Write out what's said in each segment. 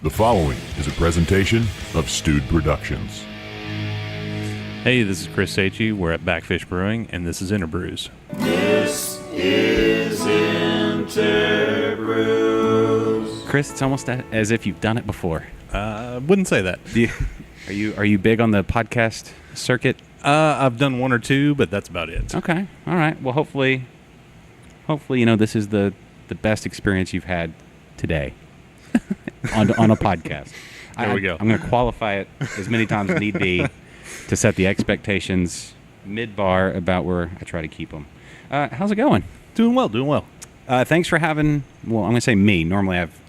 The following is a presentation of Stewed Productions. Hey, this is Kris Szecsy. We're at BAKFISH Brewing, and this is InterBrews. This is InterBrews. Kris, it's almost as if you've done it before. Wouldn't say that. Are you big on the podcast circuit? I've done one or two, but that's about it. Okay, all right. Well, hopefully, this is the best experience you've had today on a podcast. There we go. I'm going to qualify it as many times as need be to set the expectations mid-bar about where I try to keep them. How's it going? Doing well. Thanks for having, I'm going to say me. Normally I have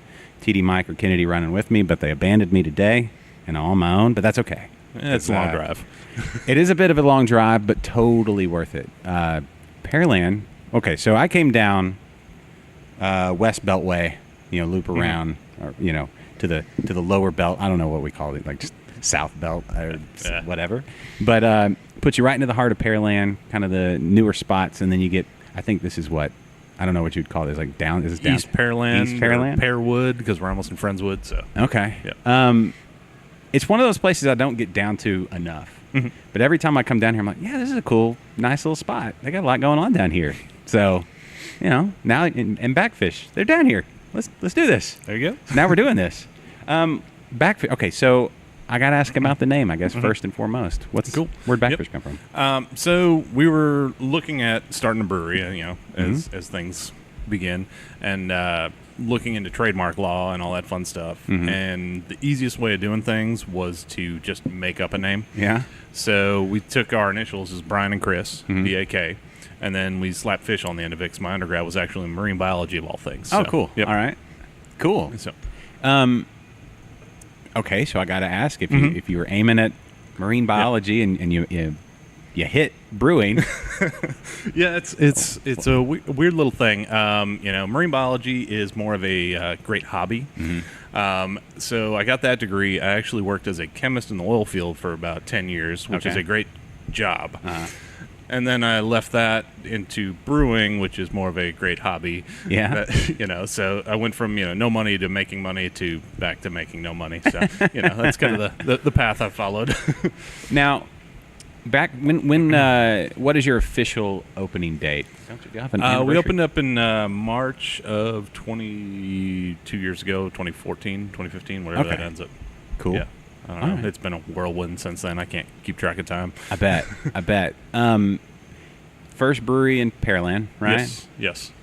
TD Mike or Kennedy running with me, but they abandoned me today, and I'm on my own, but that's okay. It's a long drive. It is a bit of a long drive, but totally worth it. Pearland. Okay, so I came down West Beltway, loop around, or, to the lower belt. I don't know what we called it, like just South Belt or whatever. But put you right into the heart of Pearland, kind of the newer spots, and then you get. I think this is what. I don't know what you'd call it. It's like down. Is this down? East Pearland. East Pearland. Pearwood, because we're almost in Friendswood. So okay. Yep. It's one of those places I don't get down to enough. Mm-hmm. But every time I come down here, I'm like, yeah, this is a cool, nice little spot. They got a lot going on down here. So, now in BAKFISH, they're down here. Let's do this. There you go. So now we're doing this. BAKFISH. Okay, so I got to ask about the name, I guess, first and foremost. Cool. Where'd BAKFISH come from? So we were looking at starting a brewery, as things begin, and looking into trademark law and all that fun stuff. Mm-hmm. And the easiest way of doing things was to just make up a name. Yeah. So we took our initials as Brian and Kris, BAK, and then we slapped fish on the end of it because my undergrad was actually in marine biology of all things. Oh, so, cool. Yep. All right. Cool. So, okay, so I got to ask, if you were aiming at marine biology and you hit brewing. Yeah, it's a weird little thing. Marine biology is more of a great hobby. Mm-hmm. So I got that degree. I actually worked as a chemist in the oil field for about 10 years, which is a great job. And then I left that into brewing, which is more of a great hobby. Yeah. So I went from, no money to making money to back to making no money. So, that's kind of the path I followed. Now, back when what is your official opening date? Don't you have an anniversary? We opened up in March of 22 years ago, 2014, 2015, whatever that ends up. Cool. Yeah. I don't know. Right. It's been a whirlwind since then. I can't keep track of time. I bet. First brewery in Pearland, right? Yes.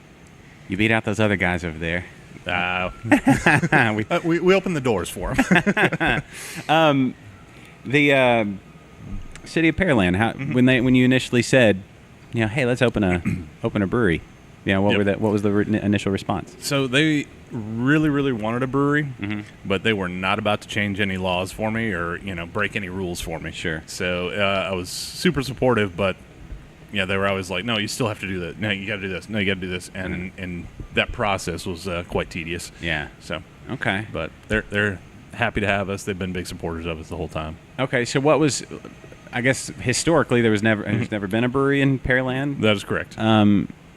You beat out those other guys over there. We opened the doors for them. The city of Pearland. When you initially said, hey, let's open a brewery. What was the initial response? So they really, really wanted a brewery, but they were not about to change any laws for me or break any rules for me. Sure. So I was super supportive, but they were always like, "No, you still have to do that. No, you got to do this. No, you got to do this." And that process was quite tedious. Yeah. So okay, but they're happy to have us. They've been big supporters of us the whole time. Okay, so what was? I guess historically there's never been a brewery in Pearland. That is correct.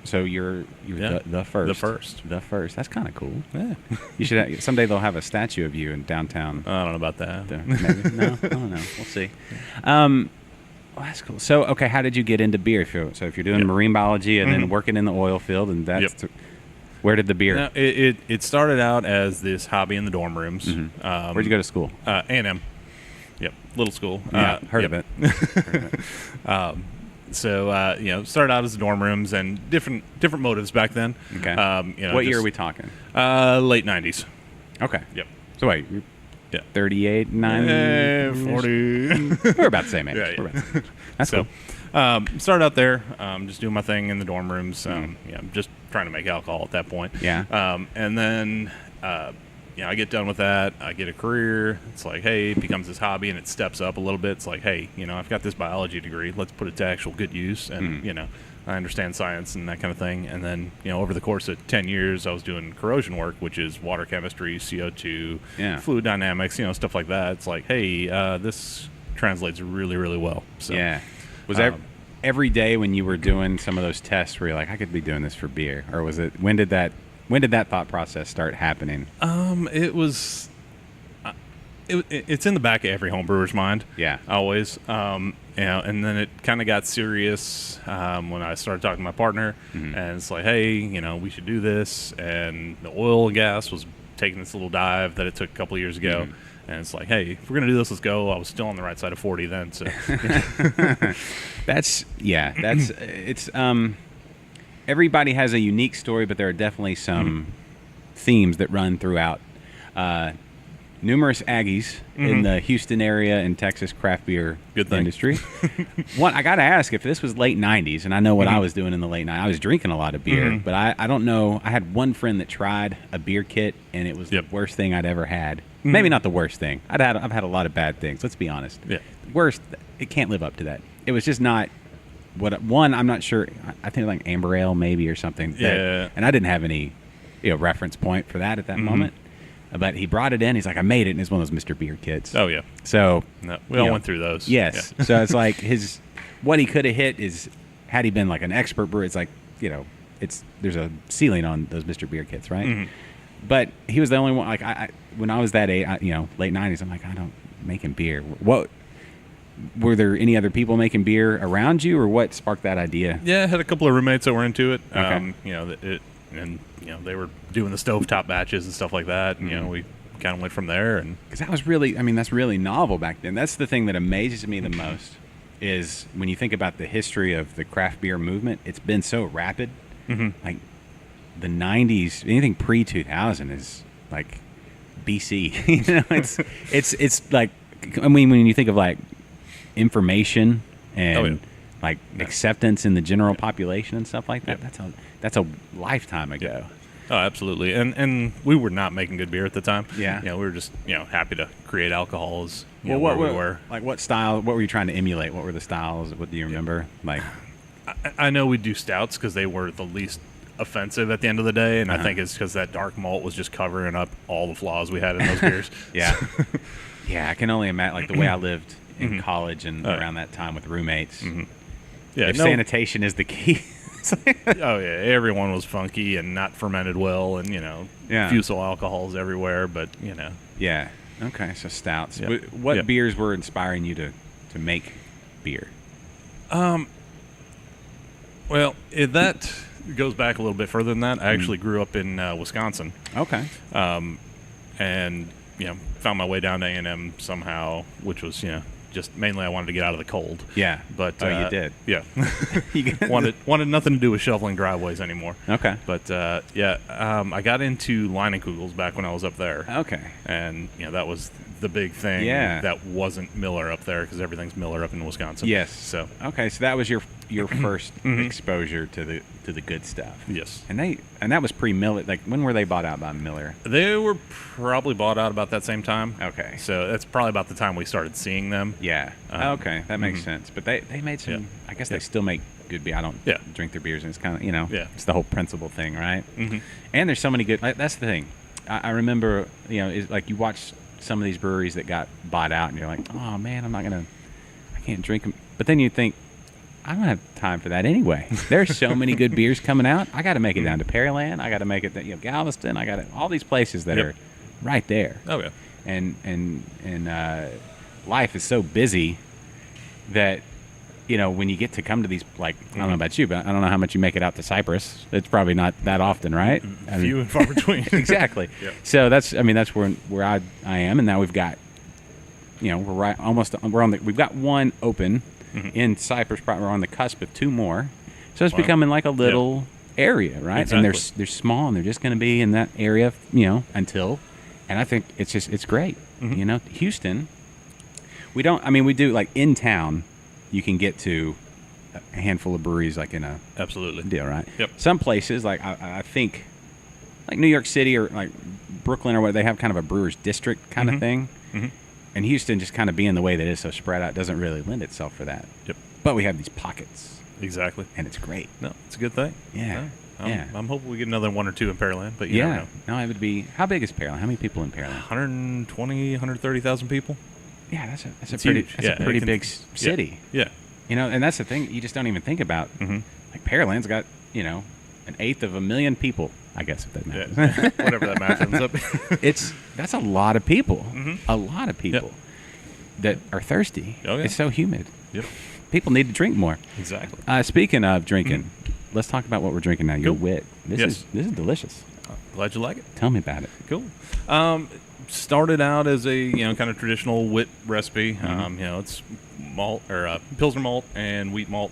So you're the first. The first. That's kind of cool. Yeah. You should someday they'll have a statue of you in downtown. I don't know about that. Maybe. No, I don't know. We'll see. Well, that's cool. So, okay, how did you get into beer? So if you're doing marine biology and then working in the oil field, and that's where did the beer? Now, it started out as this hobby in the dorm rooms. Where'd you go to school? A&M. Yep, little school. Yeah, heard of it. So started out as the dorm rooms and different motives back then. Okay. What year are we talking? Late 90s. Okay. Yep. So wait, 38, 90, 40. We're about the same age. Yeah. That's so, cool. Started out there, just doing my thing in the dorm rooms. Just trying to make alcohol at that point. Yeah. And then I get done with that. I get a career. It's like, hey, it becomes this hobby, and it steps up a little bit. It's like, hey, I've got this biology degree. Let's put it to actual good use. And, I understand science and that kind of thing. And then, over the course of 10 years, I was doing corrosion work, which is water chemistry, CO2, fluid dynamics, stuff like that. It's like, hey, this translates really, really well. So, yeah. Was that every day when you were doing some of those tests where you're like, I could be doing this for beer? Or was it, when did that thought process start happening? It was It's in the back of every home brewer's mind. Yeah. Always. And then it kind of got serious when I started talking to my partner, and it's like, hey, we should do this. And the oil and gas was taking this little dive that it took a couple of years ago. And it's like, hey, if we're going to do this, let's go. I was still on the right side of 40 then. So it's everybody has a unique story, but there are definitely some themes that run throughout. Numerous Aggies in the Houston area and Texas craft beer industry. One, I got to ask, if this was late 90s, and I know what I was doing in the late 90s, I was drinking a lot of beer, but I don't know. I had one friend that tried a beer kit, and it was the worst thing I'd ever had. Maybe not the worst thing. I've had a lot of bad things. Let's be honest. Yeah. Worst, it can't live up to that. It was just not one. I'm not sure. I think like amber ale maybe or something. And I didn't have any reference point for that at that moment. But he brought it in. He's like, I made it, and it's one of those Mr. Beer kits. Oh yeah. So we all went through those. Yes. Yeah. So it's like what he could have hit is, had he been like an expert brewer, it's like there's a ceiling on those Mr. Beer kits, right? But he was the only one. Like when I was that age, late 90s, I'm like, I don't making beer. What were there any other people making beer around you, or what sparked that idea? Yeah, I had a couple of roommates that were into it. Okay. They were doing the stovetop batches and stuff like that. And, we kind of went from there. And because that was really, that's really novel back then. That's the thing that amazes me the most is when you think about the history of the craft beer movement. It's been so rapid. Like the 90s, anything pre-2000 is like BC. It's like, when you think of like information and like acceptance in the general population and stuff like that, that's a lifetime ago. Oh, absolutely. And we were not making good beer at the time. Yeah. We were just, happy to create alcohols. What we were. Like what style, what were you trying to emulate? What were the styles? What do you remember? Like, I know we'd do stouts because they were the least offensive at the end of the day. And I think it's because that dark malt was just covering up all the flaws we had in those beers. Yeah. Yeah. I can only imagine, like the way I lived in college and around that time with roommates. Yeah. If sanitation is the key. Oh yeah, everyone was funky and not fermented well, and fusel alcohols everywhere. But yeah. Okay, so stouts. Yep. What beers were inspiring you to make beer? Well, that goes back a little bit further than that. I actually grew up in Wisconsin. Okay. And found my way down to A&M somehow, which was just mainly I wanted to get out of the cold. Yeah. But you did. Yeah. wanted nothing to do with shoveling driveways anymore. Okay. But I got into Leinenkugels back when I was up there. Okay. And that was the big thing. Yeah. That wasn't Miller up there because everything's Miller up in Wisconsin. Yes. So okay, so that was your first exposure to the good stuff. Yes. And that was pre-Miller. Like, when were they bought out by Miller? They were probably bought out about that same time. Okay. So that's probably about the time we started seeing them. Yeah. Okay, that makes sense. But they made some. Yeah. I guess they still make good beer. I don't drink their beers, and it's kind of it's the whole principle thing, right? And there's so many good. That's the thing. I remember it's like you watch some of these breweries that got bought out, and you're like, oh man, I can't drink them. But then you think, I don't have time for that anyway. There's so many good beers coming out. I got to make it down to Pearland. I got to make it to Galveston. I got all these places that are right there. Oh yeah. And life is so busy that when you get to come to these, like, I don't know about you, but I don't know how much you make it out to Cyprus. It's probably not that often, right? Few and far between. Exactly. Yep. So that's where I am, and now we've got, we've got one open in Cyprus. We're on the cusp of two more, so it's becoming like a little area, right? Exactly. And they're small, and they're just going to be in that area, until, and I think it's great. Houston, we do like in town. You can get to a handful of breweries like in a absolutely deal, right? Yep. Some places like I think like New York City or like Brooklyn or what, they have kind of a brewer's district kind of thing. And Houston, just kind of being the way that it is so spread out, doesn't really lend itself for that. Yep. But we have these pockets. Exactly. And it's great. No, it's a good thing. Yeah. I'm hoping we get another one or two in Pearland, but you never know. No, it would be. How big is Pearland? How many people in Pearland? 120, 130,000 people. Yeah, that's a pretty big city. Yeah. And that's the thing you just don't even think about. Like Pearland's got An eighth of a million people, I guess, if that matters. Yeah. Whatever that math ends up. That's a lot of people. Mm-hmm. A lot of people that are thirsty. Oh, yeah. It's so humid. Yep. People need to drink more. Exactly. Speaking of drinking, let's talk about what we're drinking now. Your wit. This is delicious. Glad you like it. Tell me about it. Cool. Started out as a kind of traditional wit recipe. It's malt or Pilsner malt and wheat malt,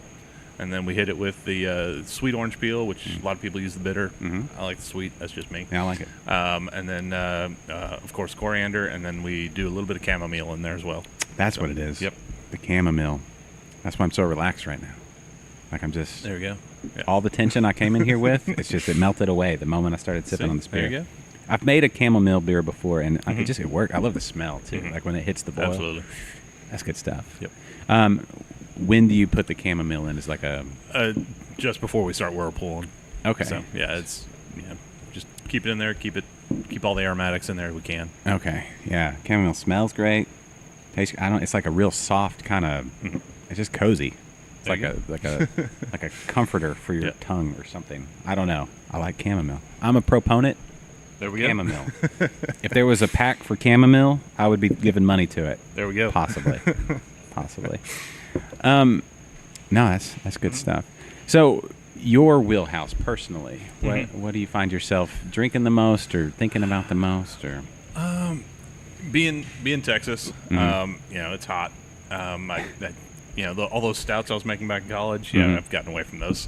and then we hit it with the sweet orange peel, which a lot of people use the bitter. I like the sweet. That's just me. Yeah, I like it. And then of course coriander, and then we do a little bit of chamomile in there as well. That's what it is. Yep. The chamomile. That's why I'm so relaxed right now. Like I'm just There we go. Yeah. all the tension I came in here with. It melted away the moment I started sipping on this beer. There you go. I've made a chamomile beer before, and it worked. I love the smell too. Like when it hits the boil. Absolutely. That's good stuff. Yep. When do you put the chamomile in? Is like a Just before we start whirlpooling. okay. So it's just keep it in there. Keep all the aromatics in there if we can. Okay. Yeah. Chamomile smells great. Tastes. It's like a real soft kind of. It's just cozy. It's There like you a like a comforter for your tongue or something. I don't know. I like chamomile. I'm a proponent. There we go. Chamomile. If there was a pack for chamomile, I would be giving money to it. There we go. Possibly. Possibly. No, that's good stuff. So your wheelhouse personally, what do you find yourself drinking the most or thinking about the most or Being Texas, it's hot. All those stouts I was making back in college, I've gotten away from those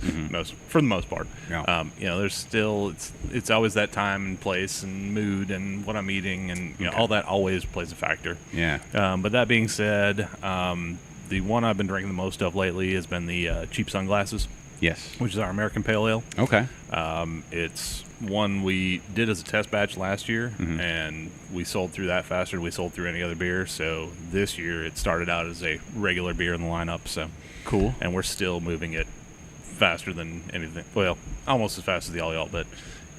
for the most part. Yeah. There's still it's always that time and place and mood and what I'm eating and all that always plays a factor. Yeah. But that being said, the one I've been drinking the most of lately has been the Cheap Sunglasses, Yes. which is our American Pale Ale. Okay. It's one we did as a test batch last year, and we sold through that faster than we sold through any other beer. So this year it started out as a regular beer in the lineup. So Cool. and we're still moving it faster than anything. Well, almost as fast as the All Y'all, but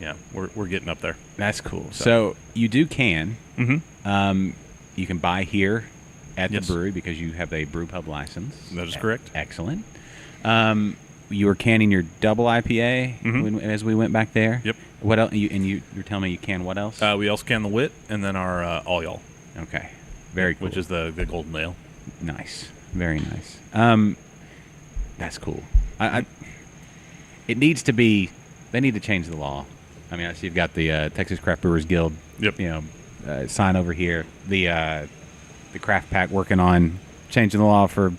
yeah, we're getting up there. That's cool. So you do can. Mm-hmm. You can buy here at Yes. the brewery because you have a brew pub license. That is correct. Excellent. You were canning your double IPA as we went back there. Yep. What else? You're telling me you can what else? We also can the Wit and then our All Y'all, Okay. Very cool. which is the golden ale. Nice. Very nice. That's cool. It needs to be. They need to change the law. I mean, I see you've got the Texas Craft Brewers Guild. Yep. Sign over here. The Craft Pack working on changing the law for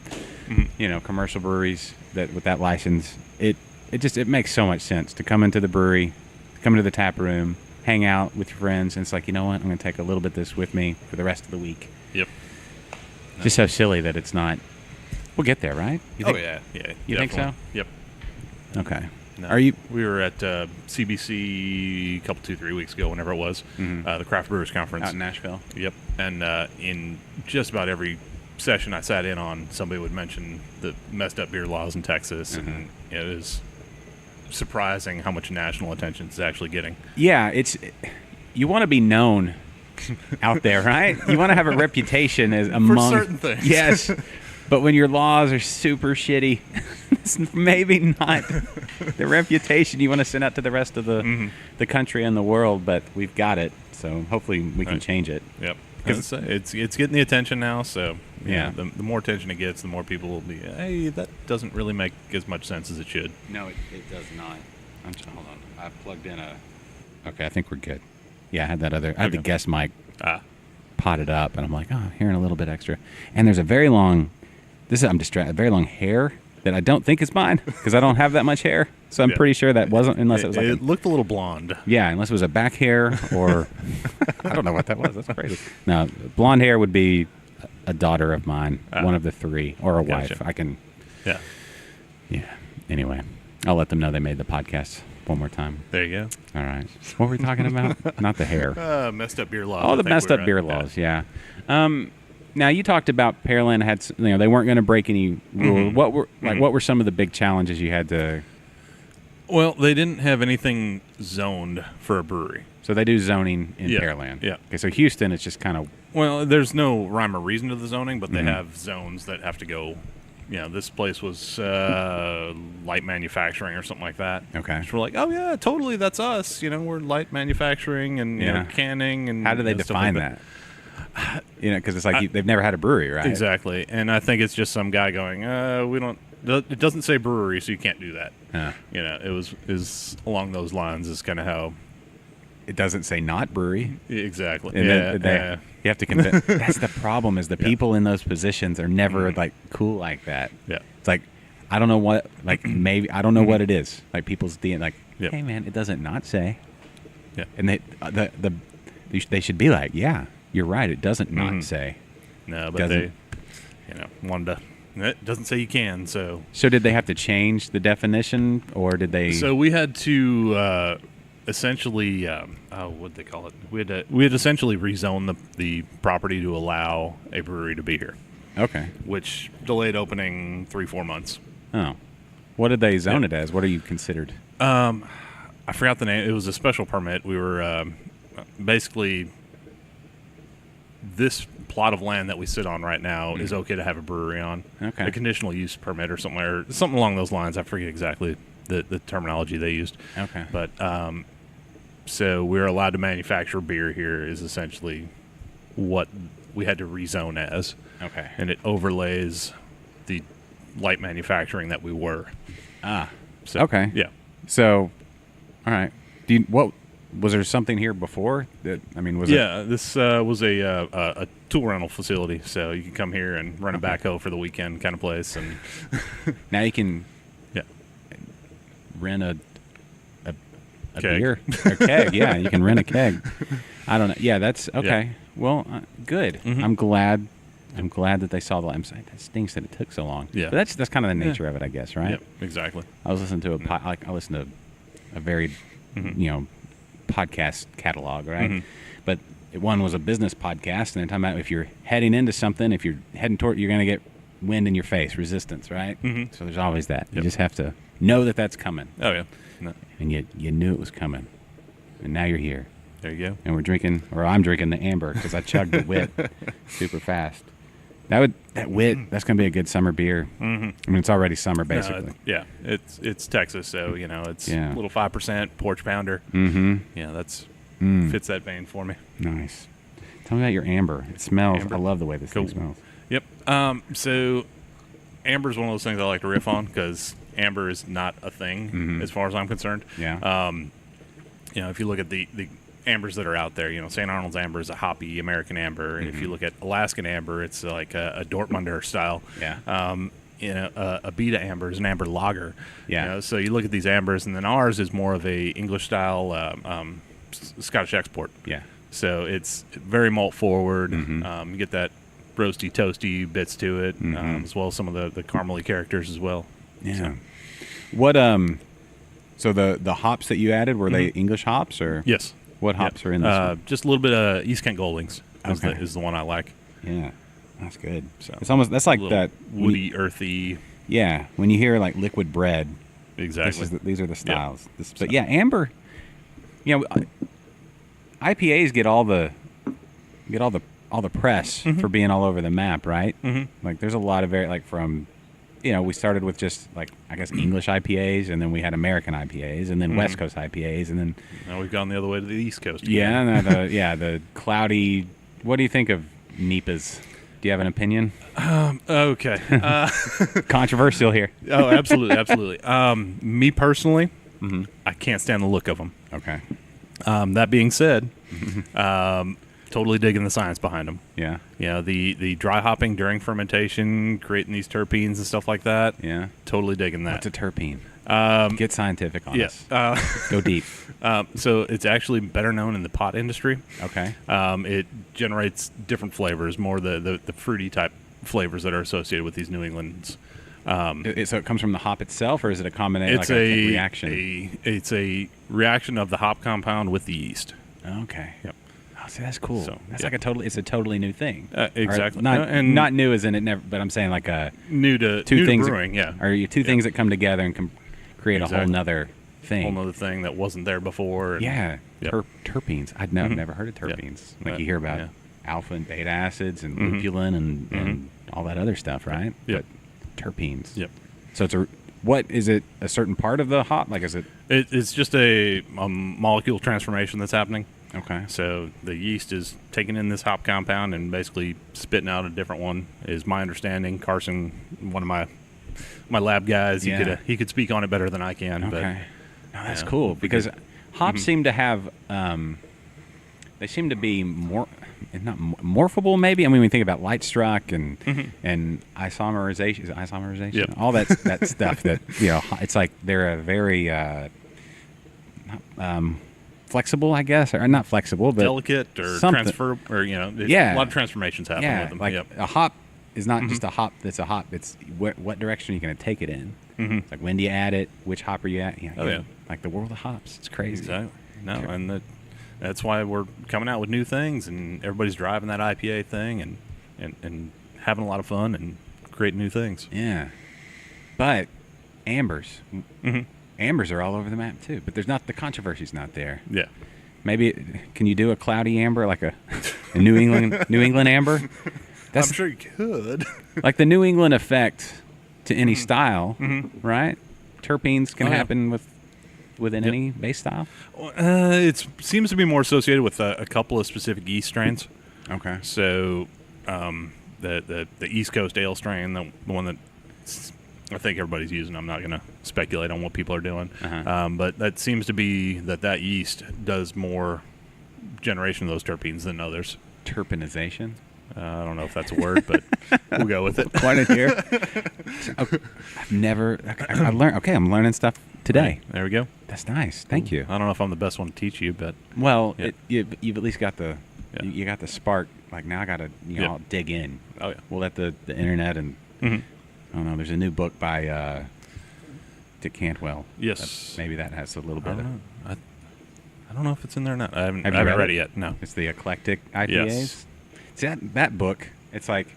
commercial breweries that with that license. It makes so much sense to come into the brewery, come into the tap room, hang out with your friends, and it's like, you know what? I'm going to take a little bit of this with me for the rest of the week. Yep. Just so silly that it's not. We'll get there, right? You think, yeah. You think so? Yep. Okay. No. Are you? We were at CBC a couple 2-3 weeks ago, whenever it was, the Craft Brewers Conference Out in Nashville. Yep. And in just about every session I sat in on, somebody would mention the messed up beer laws in Texas, and it is surprising how much national attention it's actually getting. Yeah, you want to be known out there, right? You want to have a reputation as among certain things. Yes, but when your laws are super shitty, it's maybe not the reputation you want to send out to the rest of the country and the world. But we've got it, so hopefully we can change it. Yep. Because it's getting the attention now, so Yeah. the more attention it gets, the more people will be, hey, that doesn't really make as much sense as it should. No, it does not. Hold on. I plugged in a. Okay, I think we're good. Yeah, I had that other. I had the guest mic potted up, and I'm like, oh, I'm hearing a little bit extra. And there's a very long. I'm distracted. A very long hair that I don't think is mine because I don't have that much hair. So I'm pretty sure that wasn't, unless it was like. It looked a little blonde. Yeah, unless it was a back hair or I don't know what that was. That's crazy. No, blonde hair would be a daughter of mine, one of the three, or a Gotcha. wife. I can. Yeah. Yeah. Anyway, I'll let them know they made the podcast one more time. There you go. All right. What were we talking about? Not the hair. Messed up beer laws. Oh, I the think messed we up were beer at. laws. Yeah. Now you talked about Pearland had, they weren't going to break any rules. What were some of the big challenges you had to? Well, they didn't have anything zoned for a brewery. So they do zoning in Yeah, Pearland. yeah. Okay, so Houston, it's just kind of. Well, there's no rhyme or reason to the zoning, but they have zones that have to go this place was light manufacturing or something like that. Okay. So we're like, oh yeah, totally, that's us. We're light manufacturing and canning and. How do they stuff define like that? Because it's like they've never had a brewery, right? Exactly, and I think it's just some guy going, we don't. It doesn't say brewery, so you can't do that. It was along those lines. Is kind of how. It doesn't say not brewery. Exactly. And you have to convince. That's the problem. Is the people in those positions are never like cool like that. Yeah. It's like I don't know what. Like maybe I don't know what it is. Like people's DNA. Like, hey man, it doesn't not say. Yeah. And they should be like, yeah, you're right. It doesn't not say. No, but they, wanted to. It doesn't say you can. So did they have to change the definition, or did they? So we had to. Essentially, what they call it? We had essentially rezone the property to allow a brewery to be here. Okay. Which delayed opening 3-4 months. Oh, what did they zone it as? What are you considered? I forgot the name. It was a special permit. We were basically this plot of land that we sit on right now is okay to have a brewery on. Okay. A conditional use permit or something along those lines. I forget exactly the terminology they used. Okay. But so we're allowed to manufacture beer here is essentially what we had to rezone as. Okay. And it overlays the light manufacturing that we were. So, okay. Yeah. So, all right. What was there something here before that? I mean, was this was a tool rental facility, so you can come here and run a backhoe for the weekend kind of place, and now you can rent a keg. beer, a keg. Yeah, you can rent a keg. I don't know. Yeah, that's okay. Yeah. Well, good. I'm glad that they saw the light. That stinks that it took so long. Yeah, but that's kind of the nature of it, I guess, right? Yep, exactly. I was listening to I listened to a very podcast catalog, right? But one was a business podcast, and they're talking about if you're heading into something, if you're heading toward, you're going to get wind in your face, resistance, right? So there's always that. You just have to know that that's coming. Oh yeah. No. And you knew it was coming, and now you're here. There you go. And I'm drinking the amber because I chugged the wit super fast. That wit, that's gonna be a good summer beer. I mean, it's already summer basically. It's Texas, so it's a little 5% porch pounder. Yeah, that's fits that vein for me. Nice. Tell me about your amber. It smells. Amber. I love the way this thing smells. Yep. So amber is one of those things I like to riff on because amber is not a thing as far as I'm concerned. Yeah. If you look at the ambers that are out there, St. Arnold's amber is a hoppy American amber, and if you look at Alaskan amber, it's like a Dortmunder style. Yeah. A beta amber is an amber lager. Yeah. So you look at these ambers, and then ours is more of a English style Scottish export. Yeah. So it's very malt forward. You get that roasty, toasty bits to it, as well as some of the caramely characters as well. Yeah. So. What so the hops that you added, were they English hops or? Yes. What hops are in this one? Just a little bit of East Kent Goldings is the one I like. Yeah. That's good. So it's almost that's like that woody, earthy. Yeah, when you hear like liquid bread. Exactly. These are the styles. But yeah, amber. IPAs get all the press for being all over the map, right? Like there's a lot of from we started with just like I guess English IPAs, and then we had American IPAs, and then West Coast IPAs, and then now we've gone the other way to the East Coast. Yeah, and the cloudy. What do you think of NEPAs? Do you have an opinion? Okay. Controversial here. Oh, absolutely. Me personally, I can't stand the look of them. Okay. That being said, totally digging the science behind them. Yeah. The dry hopping during fermentation, creating these terpenes and stuff like that. Yeah. Totally digging that. What's a terpene? Get scientific on Yes. Go deep. So it's actually better known in the pot industry. Okay. It generates different flavors, more the fruity type flavors that are associated with these New Englands. So it comes from the hop itself, or is it a combination? It's like a reaction. It's a reaction of the hop compound with the yeast. Okay. Yep. Oh, see, that's cool. So, that's like it's a totally new thing. Exactly. Not new as in it never, but I'm saying like a new to brewing. Or two things that come together and can create a whole nother thing. A whole nother thing that wasn't there before. And, terpenes. I've never heard of terpenes. Like you hear about alpha and beta acids and lupulin and all that other stuff, right? Yep. terpenes. Yep. So what is it? A certain part of the hop? Like, is it? It's just a molecule transformation that's happening. Okay. So the yeast is taking in this hop compound and basically spitting out a different one, is my understanding. Carson, one of my lab guys, he could speak on it better than I can. Okay. But, no, that's cool because hops seem to have they seem to be more not morphable maybe. I mean, when we think about light struck and isomerization, is it isomerization? Yep. All that stuff that it's like they're a very flexible, I guess, or not flexible, but delicate or something. transfer, or a lot of transformations happen with them. Like a hop is not just a hop that's a hop. It's what direction are you going to take it in. It's like when do you add it? Which hop are you at? Like the world of hops. It's crazy. Exactly. No, and that's why we're coming out with new things, and everybody's driving that IPA thing and having a lot of fun and creating new things. Yeah. But ambers. Ambers are all over the map too, but there's not the controversy's not there. Yeah. Maybe can you do a cloudy amber like a New England amber? I'm sure you could. Like the New England effect to any style, right? Terpenes can happen within any base style. It seems to be more associated with a couple of specific yeast strains. Okay. So the East Coast ale strain, the one that I think everybody's using. I'm not going to speculate on what people are doing. But that seems to be that yeast does more generation of those terpenes than others. Terpenization? I don't know if that's a word, but we'll go with it. Point it here. I've never. I learned. Okay, I'm learning stuff today. Right, there we go. That's nice. Thank you. I don't know if I'm the best one to teach you, but well, you've at least got the you got the spark. Like now, I got to I'll dig in. Oh yeah. We'll let the internet and I don't know. There's a new book by Dick Cantwell. Yes. Maybe that has a little bit of. I don't know if it's in there or not. I haven't read it yet. No. It's the Eclectic IPAs. Yes. See, that book, it's like,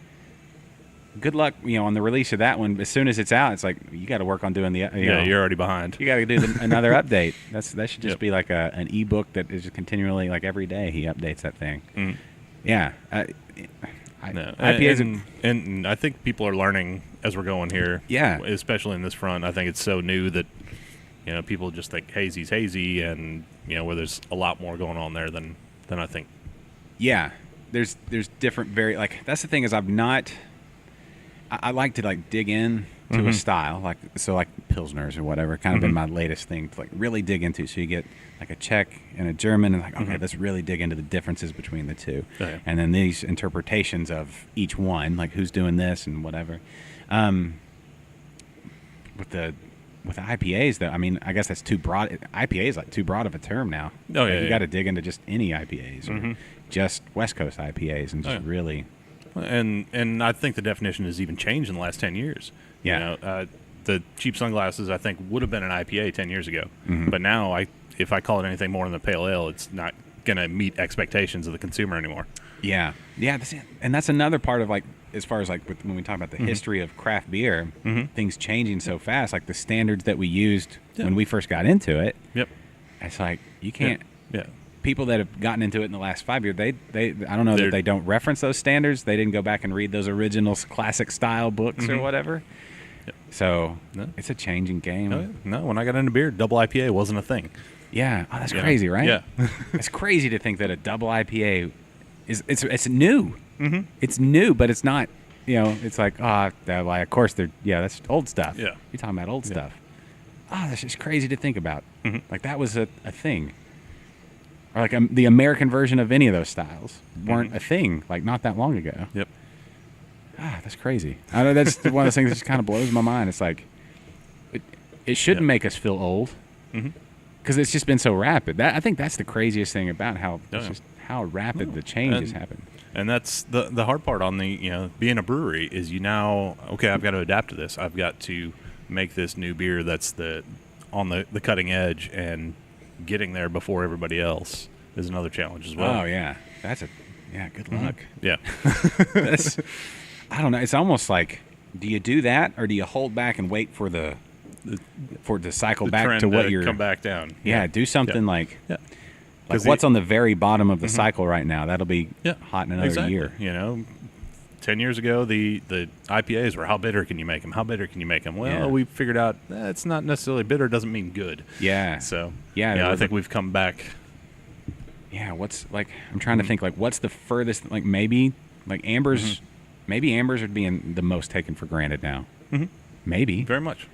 good luck, on the release of that one. As soon as it's out, it's like, you got to work on doing the, you're already behind. You got to do another update. That should just be like an ebook that is just continually, like every day he updates that thing. Yeah. IPAs and I think people are learning as we're going here. Yeah. Especially in this front. I think it's so new that, people just think hazy's hazy, and, where there's a lot more going on there than I think. Yeah. There's different that's the thing is I like to like dig in to a style like Pilsners or whatever kind of been my latest thing to like really dig into. So you get like a Czech and a German and like okay, let's really dig into the differences between the two, and then these interpretations of each one, like who's doing this and whatever. With the IPAs, though, I mean, I guess that's too broad. IPA is like too broad of a term now. Oh yeah, you got to dig into just any IPAs or just West Coast IPAs and just really. And I think the definition has even changed in the last 10 years. Yeah. The cheap sunglasses I think would have been an IPA 10 years ago, but now if I call it anything more than a pale ale, it's not going to meet expectations of the consumer anymore. Yeah, and that's another part of like as far as like when we talk about the history of craft beer, things changing so fast, like the standards that we used when we first got into it. Yep. It's like you can't. Yeah. People that have gotten into it in the last 5 years, they I don't know that they don't reference those standards. They didn't go back and read those original classic style books or whatever. Yep. So it's a changing game. Oh, yeah. No, when I got into beer, double IPA wasn't a thing. Yeah. Oh, that's crazy, right? Yeah. It's crazy to think that a double IPA it's new. It's new, but it's not. It's like of course that's old stuff. Yeah. You're talking about old stuff. That's just crazy to think about. Like that was a thing. Or like the American version of any of those styles weren't a thing like not that long ago. Yep. That's crazy. I know that's one of those things that just kind of blows my mind. It's like it shouldn't make us feel old because it's just been so rapid. I think that's the craziest thing about how how rapid the change has happened. And that's the hard part on the being a brewery is I've got to adapt to this. I've got to make this new beer that's on the cutting edge, and getting there before everybody else is another challenge as well. Oh yeah, good luck. Yeah. I don't know. It's almost like, do you do that or do you hold back and wait for the cycle back to what you're come back down? Yeah, do something like Like what's on the very bottom of the cycle right now. That'll be hot in another year. 10 years ago, the IPAs were how bitter can you make them? How bitter can you make them? Well, Yeah. we figured out it's not necessarily bitter doesn't mean good. Yeah. So Yeah, I think we've come back. Yeah, what's like? I'm trying to think. Like, what's the furthest? Like, maybe like ambers. Maybe ambers are being the most taken for granted now. Maybe Very much.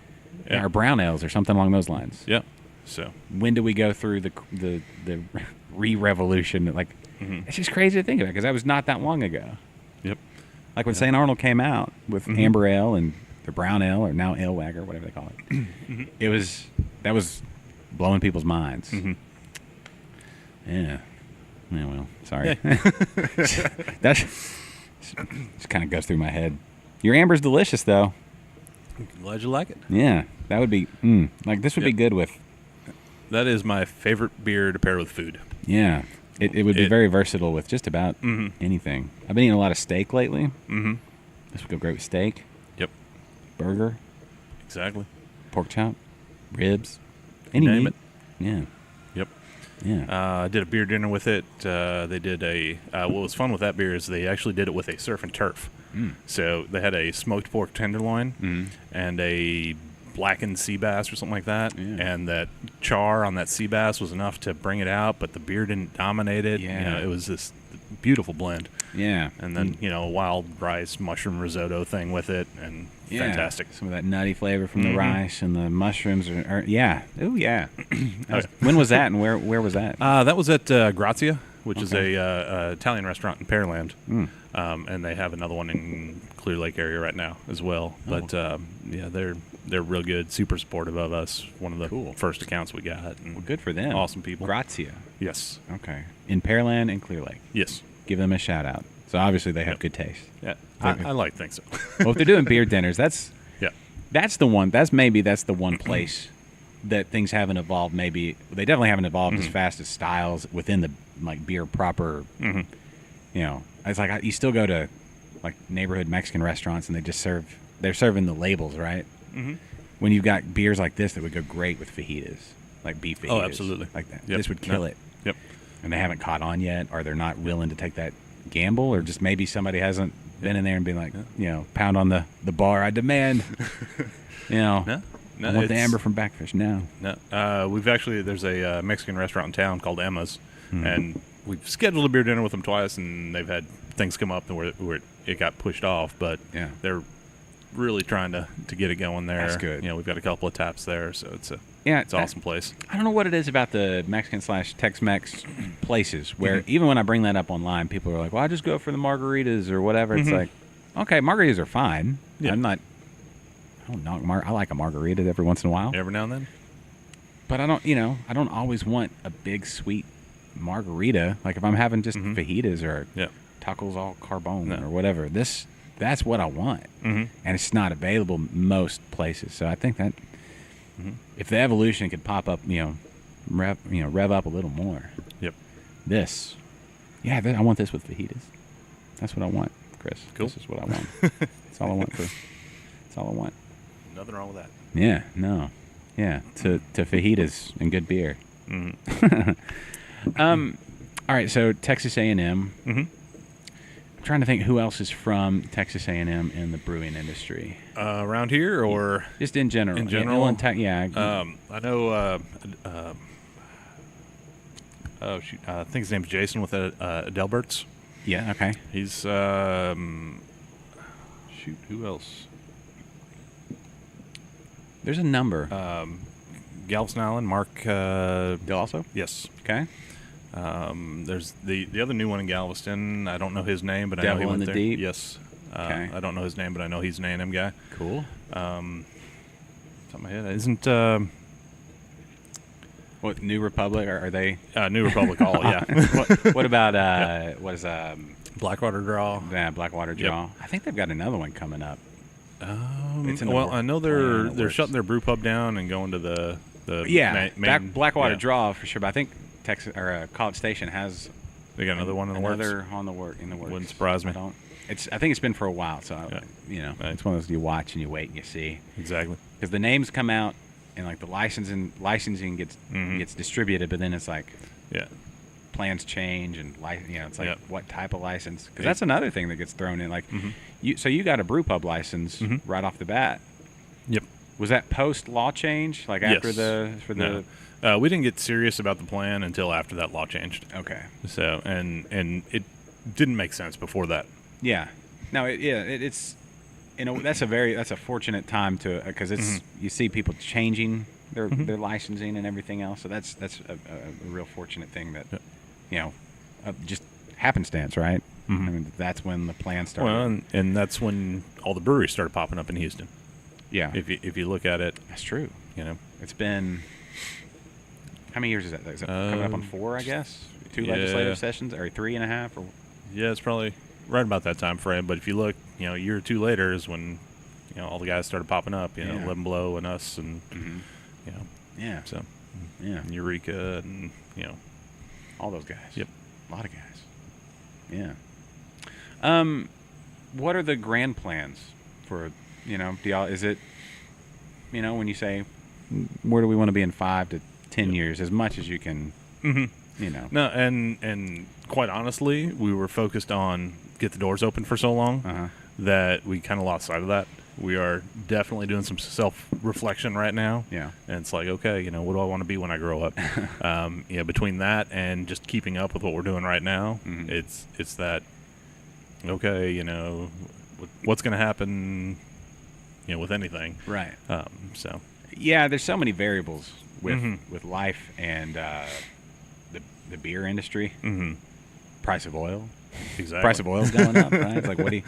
Yeah. or brown ales or something along those lines. Yeah. So When do we go through the re-revolution? Like, it's just crazy to think about because that was not that long ago. yep. Like when St. Arnold came out with amber ale and the brown ale, or now ale wagger, whatever they call it. That was blowing people's minds. Yeah. Yeah. Well, sorry. That's just kind of goes through my head. Your amber's delicious, though. Glad you like it. Yeah, that would be like this would be good with. That is my favorite beer to pair with food. Yeah, it would be very versatile with just about anything. I've been eating a lot of steak lately. This would go great with steak, Yep. burger, Exactly. pork chop, ribs, any Name meat. it. Yeah, Yep. yeah. I did a beer dinner with it. They did what was fun with that beer is they actually did it with a surf and turf. So they had a smoked pork tenderloin and a blackened sea bass or something like that. Yeah. And that char on that sea bass was enough to bring it out, but the beer didn't dominate it. Yeah. It was this beautiful blend. Yeah. And then, a wild rice mushroom risotto thing with it, and Yeah. fantastic. Some of that nutty flavor from the rice and the mushrooms. Yeah. Oh, yeah. When was that and where was that? That was at Grazia, which is Okay. a Italian restaurant in Pearland. And they have another one in Clear Lake area right now as well. But they're real good, super supportive of us. One of the Cool. first accounts we got. And Well, good for them. Awesome people. Grazia. Yes. Okay. In Pearland and Clear Lake. Yes. Give them a shout out. So obviously they have Yep. good taste. Yeah. I like to think so. Well, if they're doing beer dinners, that's Yeah. the one. That's the one place that things haven't evolved. Maybe they definitely haven't evolved as fast as styles within the like beer proper. It's like you still go to like neighborhood Mexican restaurants and they're serving the labels, right? When you've got beers like this that would go great with fajitas, like beef fajitas. Oh, absolutely. Like that. Yep. This would kill No. it. Yep. And they haven't caught on yet, or they're not willing to take that gamble, or just maybe somebody hasn't been in there and been like, pound on the bar. I demand, No. I want the amber from BAKFISH now. No. There's a Mexican restaurant in town called Emma's, and we've scheduled a beer dinner with them twice, and they've had things come up where it got pushed off, but Yeah. they're really trying to get it going there. That's good. We've got a couple of taps there, so it's an That- awesome place. I don't know what it is about the Mexican/Tex-Mex places where even when I bring that up online, people are like, "Well, I just go for the margaritas or whatever." It's like, okay, margaritas are fine. Yeah. I like a margarita every once in a while, Every now and then. but I don't always want a big sweet margarita. Like if I'm having just fajitas or Yeah. tacos al carbone No. or whatever, that's what I want, and it's not available most places. So I think that if the evolution could pop up, rev up a little more. Yep. I want this with fajitas. That's what I want, Chris. Cool. This is what I want. That's all I want. That's all I want. Nothing wrong with that. Yeah. No. Yeah. To fajitas and good beer. All right. So Texas A&M. I'm trying to think who else is from Texas A&M in the brewing industry. Around here, or Just in general. In general? I I know. I think his name's Jason with Adelbert's. yeah. Okay. He's who else? There's a number. Galveston Island, Mark. Also. Yes. Okay. There's the other new one in Galveston. I don't know his name, but I know Devil he in went the there. Deep? Yes. Okay. I don't know his name, but I know he's an A&M guy. Cool. Top of my head, isn't What, New Republic? Are they? New Republic Hall? Yeah. What about what is Blackwater Draw. Blackwater Draw? I think they've got another one coming up. It's in the I know plan, they're works. shutting their brew pub down and going to the main, Blackwater yeah. Draw for sure. But I think Texas or College Station has They got another one in the works. in the works. Wouldn't surprise me. I think it's been for a while, so Right. it's one of those you watch and you wait and you see Exactly. because the names come out and like the licensing gets distributed, but then it's like Yeah. plans change and it's like Yep. what type of license? Because that's another thing that gets thrown in. Like, Mm-hmm. you got a brew pub license right off the bat. Yep. Was that post law change? Like after No. We didn't get serious about the plan until after that law changed. Okay. So and it didn't make sense before that. Yeah. No. It's that's a fortunate time to because it's you see people changing their licensing and everything else. So that's a real fortunate thing that just happenstance, right? I mean, that's when the plan started. Well, and that's when all the breweries started popping up in Houston. Yeah. If you look at it, That's true. It's been how many years is that? Is that coming up on 4? I guess 2 legislative sessions or 3.5 or. yeah, it's probably right about that time frame. But if you look, a year or two later is when all the guys started popping up. Yeah. Live and Blow and us and Yeah. so Yeah. Eureka and All those guys. Yep. A lot of guys. Yeah. What are the grand plans for, do y'all, is it, when you say, where do we want to be in 5 to 10 years, as much as you can, No, and quite honestly, we were focused on get the doors open for so long that we kind of lost sight of that. We are definitely doing some self-reflection right now. Yeah. And it's like, okay, what do I want to be when I grow up? Between that and just keeping up with what we're doing right now, it's that, okay, what's going to happen, with anything. Right. So. Yeah, there's so many variables with life and the beer industry. Price of oil. Exactly. Price of oil's going up, right? It's like, what do you,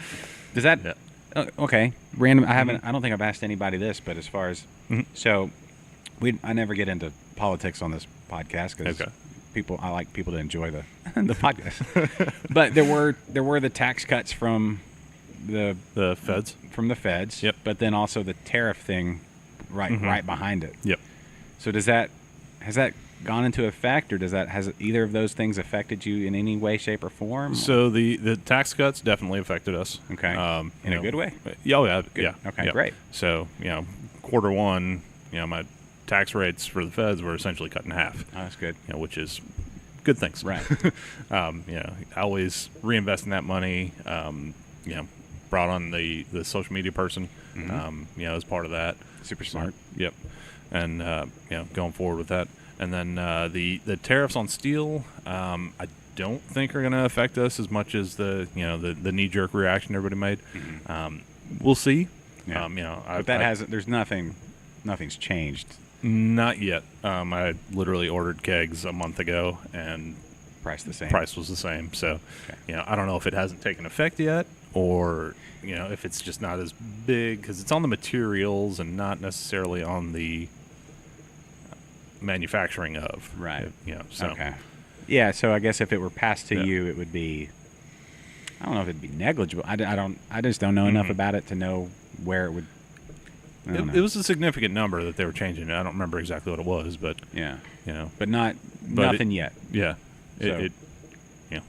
does that, Yeah. Okay, random. I don't think I've asked anybody this, but as far as so, I never get into politics on this podcast because I like people to enjoy the the podcast. But there were the tax cuts from the feds. From the feds. Yep. But then also the tariff thing right behind it. Yep. So has that gone into effect, or has either of those things affected you in any way, shape, or form? So the tax cuts definitely affected us. Okay. In a good way? Oh yeah. Good. Yeah. Okay, yeah. great. So quarter one, my tax rates for the feds were essentially cut in half. Oh, that's good. Which is good things. Right. I always reinvest in that money. Brought on the social media person. As part of that. Super smart. Yep. And going forward with that. And then the tariffs on steel, I don't think are going to affect us as much as the knee jerk reaction everybody made. We'll see. Yeah. But hasn't. There's nothing's changed. Not yet. I literally ordered kegs a month ago, and Price the same. Price was the same. So, I don't know if it hasn't taken effect yet, or if it's just not as big because it's on the materials and not necessarily on the manufacturing of. Right. So. Okay. Yeah. So I guess if it were passed to you, it would be. I don't know if it'd be negligible. I just don't know enough about it to know where it would. It was a significant number that they were changing. I don't remember exactly what it was, but but nothing yet. Yeah. So.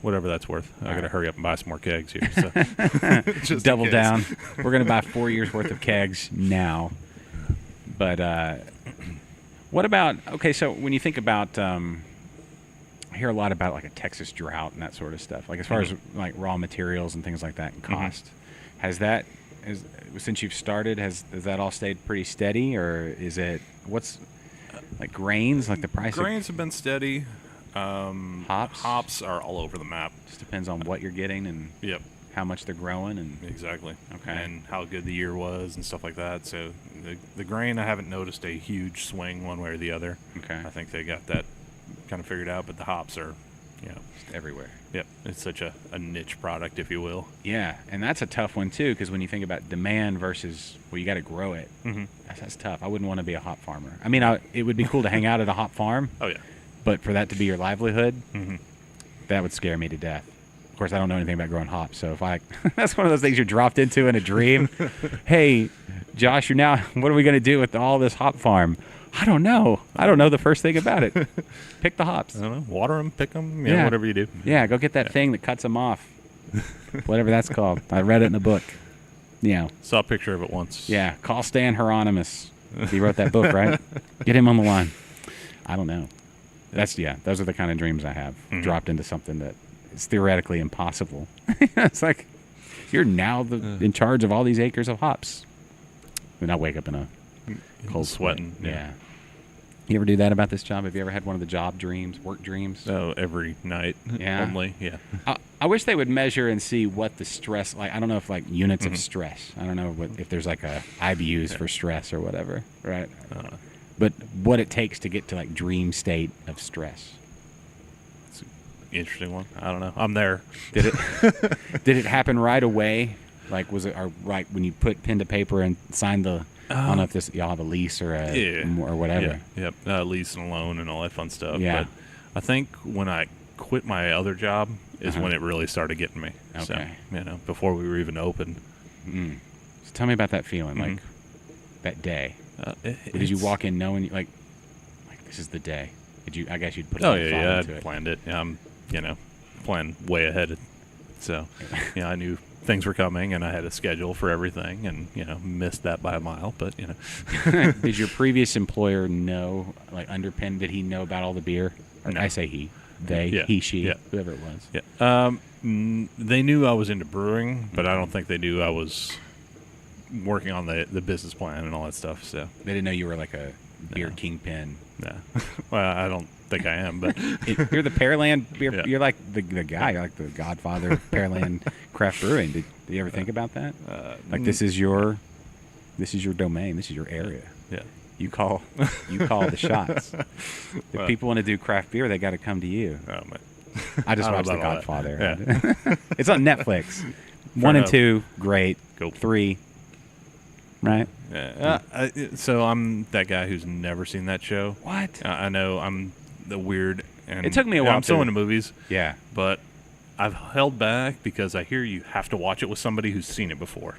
Whatever that's worth. I got to hurry up and buy some more kegs here. So. Just double down. We're going to buy 4 years worth of kegs now. But what about, so when you think about, I hear a lot about like a Texas drought and that sort of stuff. Like as far as like raw materials and things like that and cost, since you've started, has that all stayed pretty steady, or is it, what's like grains, like the price Grains have been steady. Hops? Hops are all over the map. Just depends on what you're getting and how much they're growing and exactly. Okay. And how good the year was and stuff like that. So the grain, I haven't noticed a huge swing one way or the other. Okay. I think they got that kind of figured out, but the hops are, just everywhere. Yep. It's such a niche product, if you will. Yeah, and that's a tough one too, because when you think about demand versus, you got to grow it. That's tough. I wouldn't want to be a hop farmer. I mean, it would be cool to hang out at a hop farm. Oh yeah. But for that to be your livelihood, that would scare me to death. Of course, I don't know anything about growing hops, so that's one of those things you're dropped into in a dream. Hey, Josh, what are we going to do with all this hop farm? I don't know. I don't know the first thing about it. Pick the hops. I don't know. Water them, pick them, Yeah. whatever you do. Yeah, go get that thing that cuts them off. Whatever that's called. I read it in the book. Saw a picture of it once. Yeah, call Stan Hieronymus. He wrote that book, right? Get him on the line. I don't know. Those are the kind of dreams I have. Dropped into something that is theoretically impossible. It's like you're now in charge of all these acres of hops. And I wake up in a cold sweating. sweat. Yeah. You ever do that about this job? Have you ever had one of the work dreams? Oh, every night. Yeah. Only. Yeah. I wish they would measure and see what the stress, like, I don't know if like units of stress. I don't know if there's like a IBUs for stress or whatever, right? But what it takes to get to like dream state of stress. It's an interesting one. I don't know. I'm there. Did it happen right away? Like, was it right when you put pen to paper and signed the? I don't know if y'all have a lease or or whatever. Yeah. Yep. Lease and loan and all that fun stuff. Yeah. But I think when I quit my other job is when it really started getting me. Okay. So, before we were even open. So tell me about that feeling, like that day. Did you walk in knowing like this is the day? I guess you'd put. I planned it. Planned way ahead. So, I knew things were coming, and I had a schedule for everything, and missed that by a mile. But Did your previous employer know, like, underpin? Did he know about all the beer? Or No. I say he, they, he, she, whoever it was. Yeah. They knew I was into brewing, but I don't think they knew I was working on the business plan and all that stuff. So They didn't know you were like a beer kingpin. no. Well, I don't think I am, but You're the Pearland beer. Yeah. You're like the guy. You're like the godfather of Pearland craft brewing. Did you ever think about that? Like this is your domain. This is your area. yeah. You call the shots. If people want to do craft beer, they got to come to you. I just I don't watched know The about all Godfather. that. Yeah. It's on Netflix. 1 and enough. 2, great. Go. 3, right? So I'm that guy who's never seen that show. What? I know I'm the weird. And It took me a while I'm so to- into movies, Yeah. but I've held back because I hear you have to watch it with somebody who's seen it before.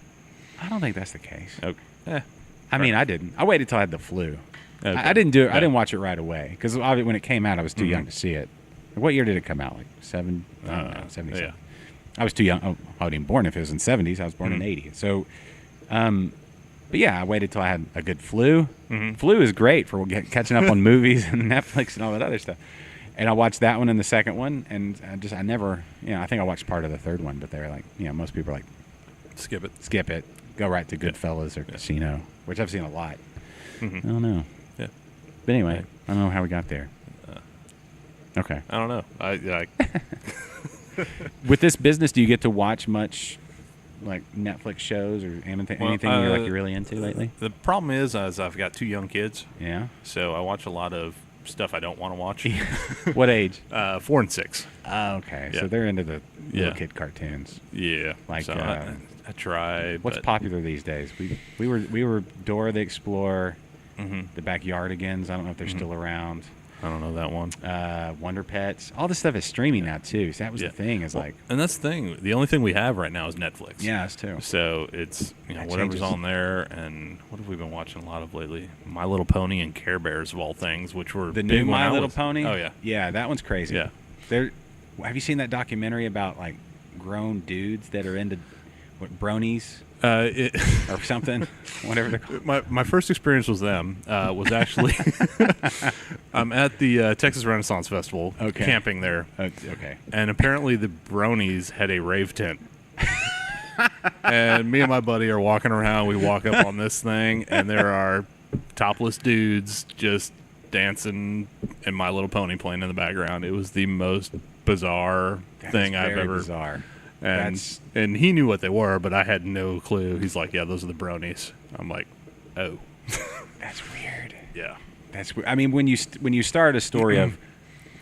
I don't think that's the case. Okay. I mean, I didn't. I waited till I had the flu. Okay. I didn't do it. I Yeah. didn't watch it right away because when it came out, I was too young to see it. What year did it come out? Like 77. Yeah. I was too young. Oh, I wasn't even born if it was in 70s. I was born in 80. So, but yeah, I waited till I had a good flu. Flu is great for catching up on movies and Netflix and all that other stuff. And I watched that one and the second one, and I never, I think I watched part of the third one, but they were like, most people are like, Skip it. skip it, go right to Goodfellas or Casino, which I've seen a lot. I don't know. Yeah. But anyway, I don't know how we got there. Okay. I don't know. I With this business, do you get to watch much like Netflix shows or anything you're really into lately? The problem is I've got 2 young kids, Yeah. so I watch a lot of stuff I don't want to watch. What age? 4 and 6. Oh, okay. Yeah. So they're into the little Yeah. kid cartoons. Yeah. Like, so I try. What's but popular these days? We were Dora the Explorer, the Backyardigans. I don't know if they're still around. I don't know that one. Wonder Pets. All this stuff is streaming now too. So that was the thing. Is like, And that's the thing. The only thing we have right now is Netflix. yeah, us too. So it's That whatever's changes. on there, and what have we been watching a lot of lately? My Little Pony and Care Bears of all things, which were The big new when My I Little was- Pony. Oh yeah, Yeah, that one's crazy. Yeah. Have you seen that documentary about like grown dudes that are into bronies or something? Whatever they're called. my first experience with them was actually I'm at the Texas Renaissance Festival, Okay. camping there, Okay. and apparently the bronies had a rave tent. And me and my buddy are walking around. We walk up on this thing, and there are topless dudes just dancing and My Little Pony playing in the background. It was the most bizarre thing I've ever. Bizarre. And he knew what they were, but I had no clue. He's like, "Yeah, those are the bronies." I'm like, "Oh, That's weird. yeah." I mean, when you start a story of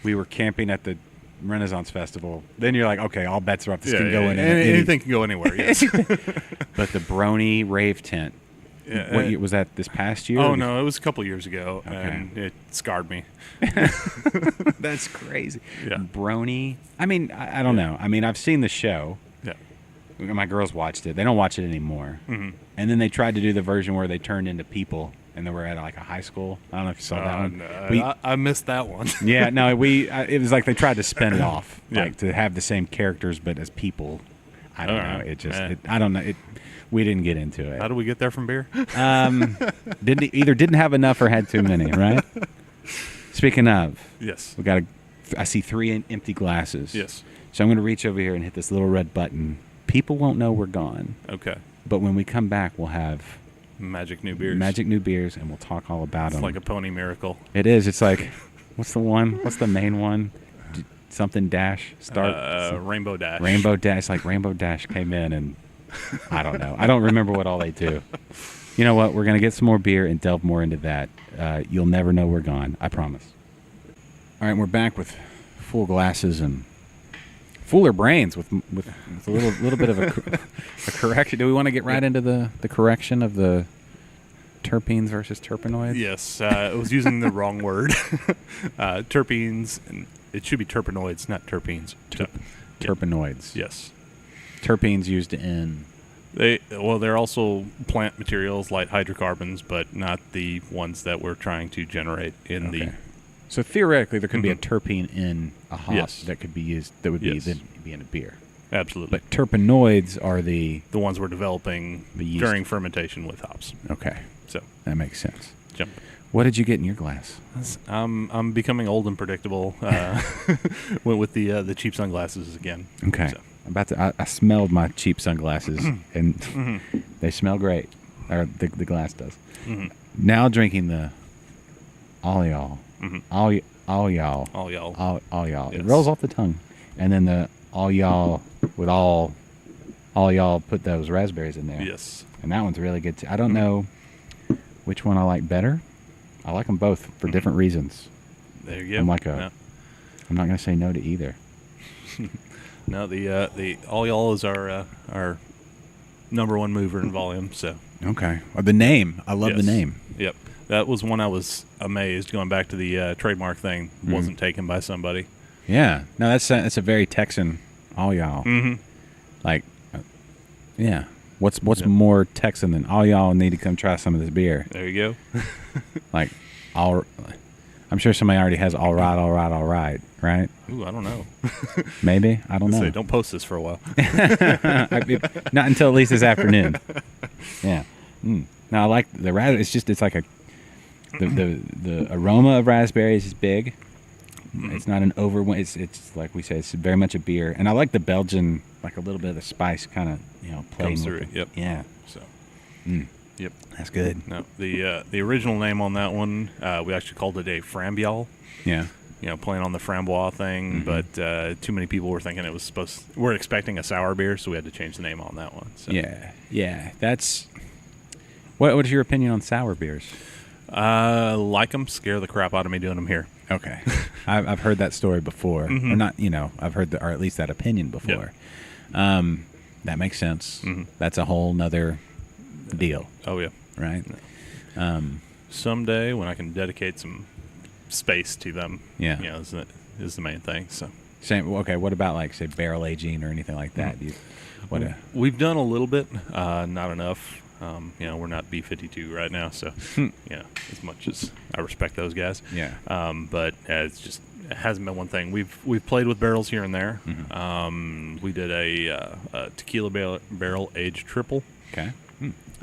we were camping at the Renaissance Festival, then you're like, okay, all bets are up. This can go in anything can go anywhere. Yes. But the brony rave tent. Yeah, What year, was that this past year? Oh or no, it was a couple years ago, Okay. and it scarred me. That's crazy. Yeah. Brony. I mean, I don't know. I mean, I've seen the show. Yeah. My girls watched it. They don't watch it anymore. And then they tried to do the version where they turned into people, and they were at like a high school. I don't know if you saw that one. No, I missed that one. Yeah, no, it was like they tried to spin it off, Yeah. like to have the same characters but as people. I don't know. Alright. It just, Yeah. I don't know. We didn't get into it. How do we get there from beer? Didn't have enough or had too many, right? Speaking of, Yes. I see 3 empty glasses. Yes. So I'm going to reach over here and hit this little red button. People won't know we're gone. Okay. But when we come back, we'll have Magic new beers. magic new beers, and we'll talk all about It's them. like a pony miracle. It is. It's like, what's the one? What's the main one? Something Dash? Rainbow Dash. Rainbow Dash. Like Rainbow Dash came in, and I don't know. I don't remember what all they do. You know what? We're going to get some more beer and delve more into that. You'll never know we're gone. I promise. All right, we're back with full glasses and fuller brains with a little bit of a correction. Do we want to get right into the correction of the terpenes versus terpenoids? Yes. I was using the wrong word. Terpenes, and it should be terpenoids, not terpenes. Terpenoids. Yes. Terpenes used in... They're also plant materials, light hydrocarbons, but not the ones that we're trying to generate in the... So theoretically, there could be a terpene in a hop Yes. that could be used, that would be in a beer. Absolutely. But terpenoids are the ones we're developing The yeast. during fermentation with hops. Okay, So, that makes sense. jump. What did you get in your glass? I'm becoming old and predictable. Went with the cheap sunglasses again. Okay, So, I smelled my cheap sunglasses, and they smell great. Or the glass does. Now drinking the all y'all, all y'all, all y'all. all y'all. It Yes. rolls off the tongue, and then the all y'all with all y'all put those raspberries in there. Yes. And that one's really good too. I don't know which one I like better. I like them both for different reasons. There you go. I'm like No. I'm not gonna say no to either. No, the all y'all is our number one mover in volume. So Okay. The name. I love the yes. name. Yep, that was one I was amazed going back to the trademark thing. Wasn't taken by somebody. Yeah. No, that's a very Texan all y'all. Mm-hmm. Like, yeah. What's more Texan than all y'all need to come try some of this beer? There you go. Like, I'm sure somebody already has all right, right? Ooh, I don't know. Maybe. I don't know. Say, don't post this for a while. Not until at least this afternoon. Yeah. Now I like the raspberry. It's like the aroma of raspberries is big. It's not an it's like we say, it's very much a beer. And I like the Belgian, like a little bit of the spice kind of, playing Comes with through it. it. Yep. Yeah. So. Yep. That's good. No, the original name on that one, we actually called it a frambial. Yeah. Playing on the framboise thing, but too many people were thinking it was we're expecting a sour beer, so we had to change the name on that one. So. Yeah. That's what is your opinion on sour beers? Like them, scare the crap out of me doing them here. Okay. I've heard that story before. Or not, I've heard or at least that opinion before. That makes sense. That's a whole nother deal, Oh yeah. right? Someday when I can dedicate some space to them, Yeah. is the main thing. So Same. Okay. What about like say barrel aging or anything like that? we've done a little bit, not enough. We're not B52 right now, so as much as I respect those guys, but it hasn't been one thing. We've played with barrels here and there. We did a tequila barrel aged triple. Okay.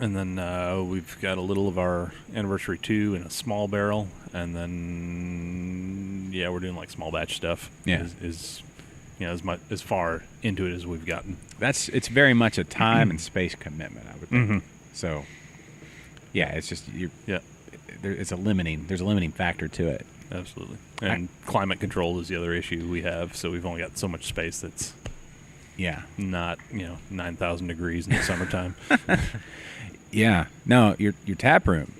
And then we've got a little of our anniversary 2 in a small barrel, and then we're doing like small batch stuff. Yeah. Is as far into it as we've gotten. It's very much a time and space commitment, I would think. So, it's just there's a limiting factor to it. Absolutely. And climate control is the other issue we have. So we've only got so much space that's not 9,000 degrees in the summertime. Yeah. No, your tap room,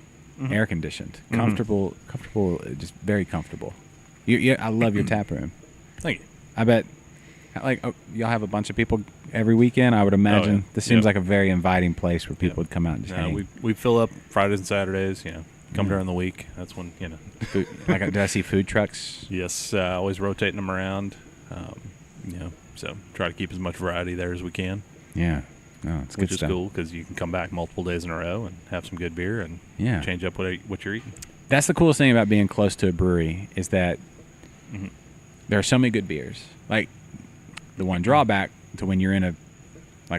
air conditioned, comfortable, just very comfortable. I love your tap room. Thank you. I bet, y'all have a bunch of people every weekend. I would imagine this seems like a very inviting place where people would come out and just hang. We fill up Fridays and Saturdays. Come during the week. That's when Food, did I see food trucks? Yes, always rotating them around. So try to keep as much variety there as we can. Yeah. No, it's good Which is stuff. cool because you can come back multiple days in a row and have some good beer and change up what you're eating. That's the coolest thing about being close to a brewery is that there are so many good beers. Like the one drawback to when you're in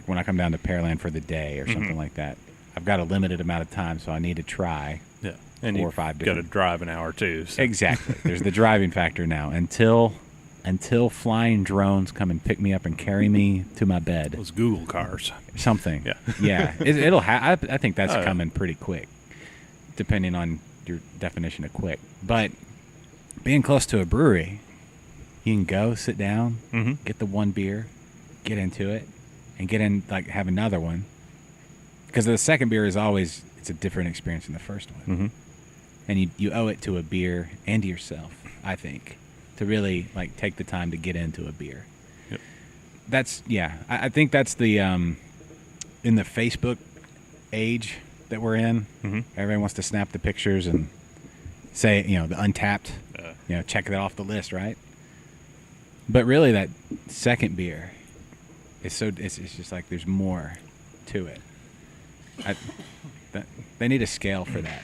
when I come down to Pearland for the day or something like that, I've got a limited amount of time, so I need to try Yeah, and 4 you or 5 got to different. drive an hour too. So. Exactly. There's the driving factor now. Until flying drones come and pick me up and carry me to my bed. Those Google cars. Something. Yeah. Yeah. It'll. I think that's Oh, yeah. coming pretty quick, depending on your definition of quick. But being close to a brewery, you can go sit down, get the one beer, get into it, and get in have another one. Because the second beer is always it's a different experience than the first one, and you owe it to a beer and to yourself, I think, to really take the time to get into a beer. Yep. That's I think that's the in the Facebook age that we're in. Everyone wants to snap the pictures and say the Untapped, check that off the list, right? But really, that second beer is it's just there's more to it. They need a scale for that.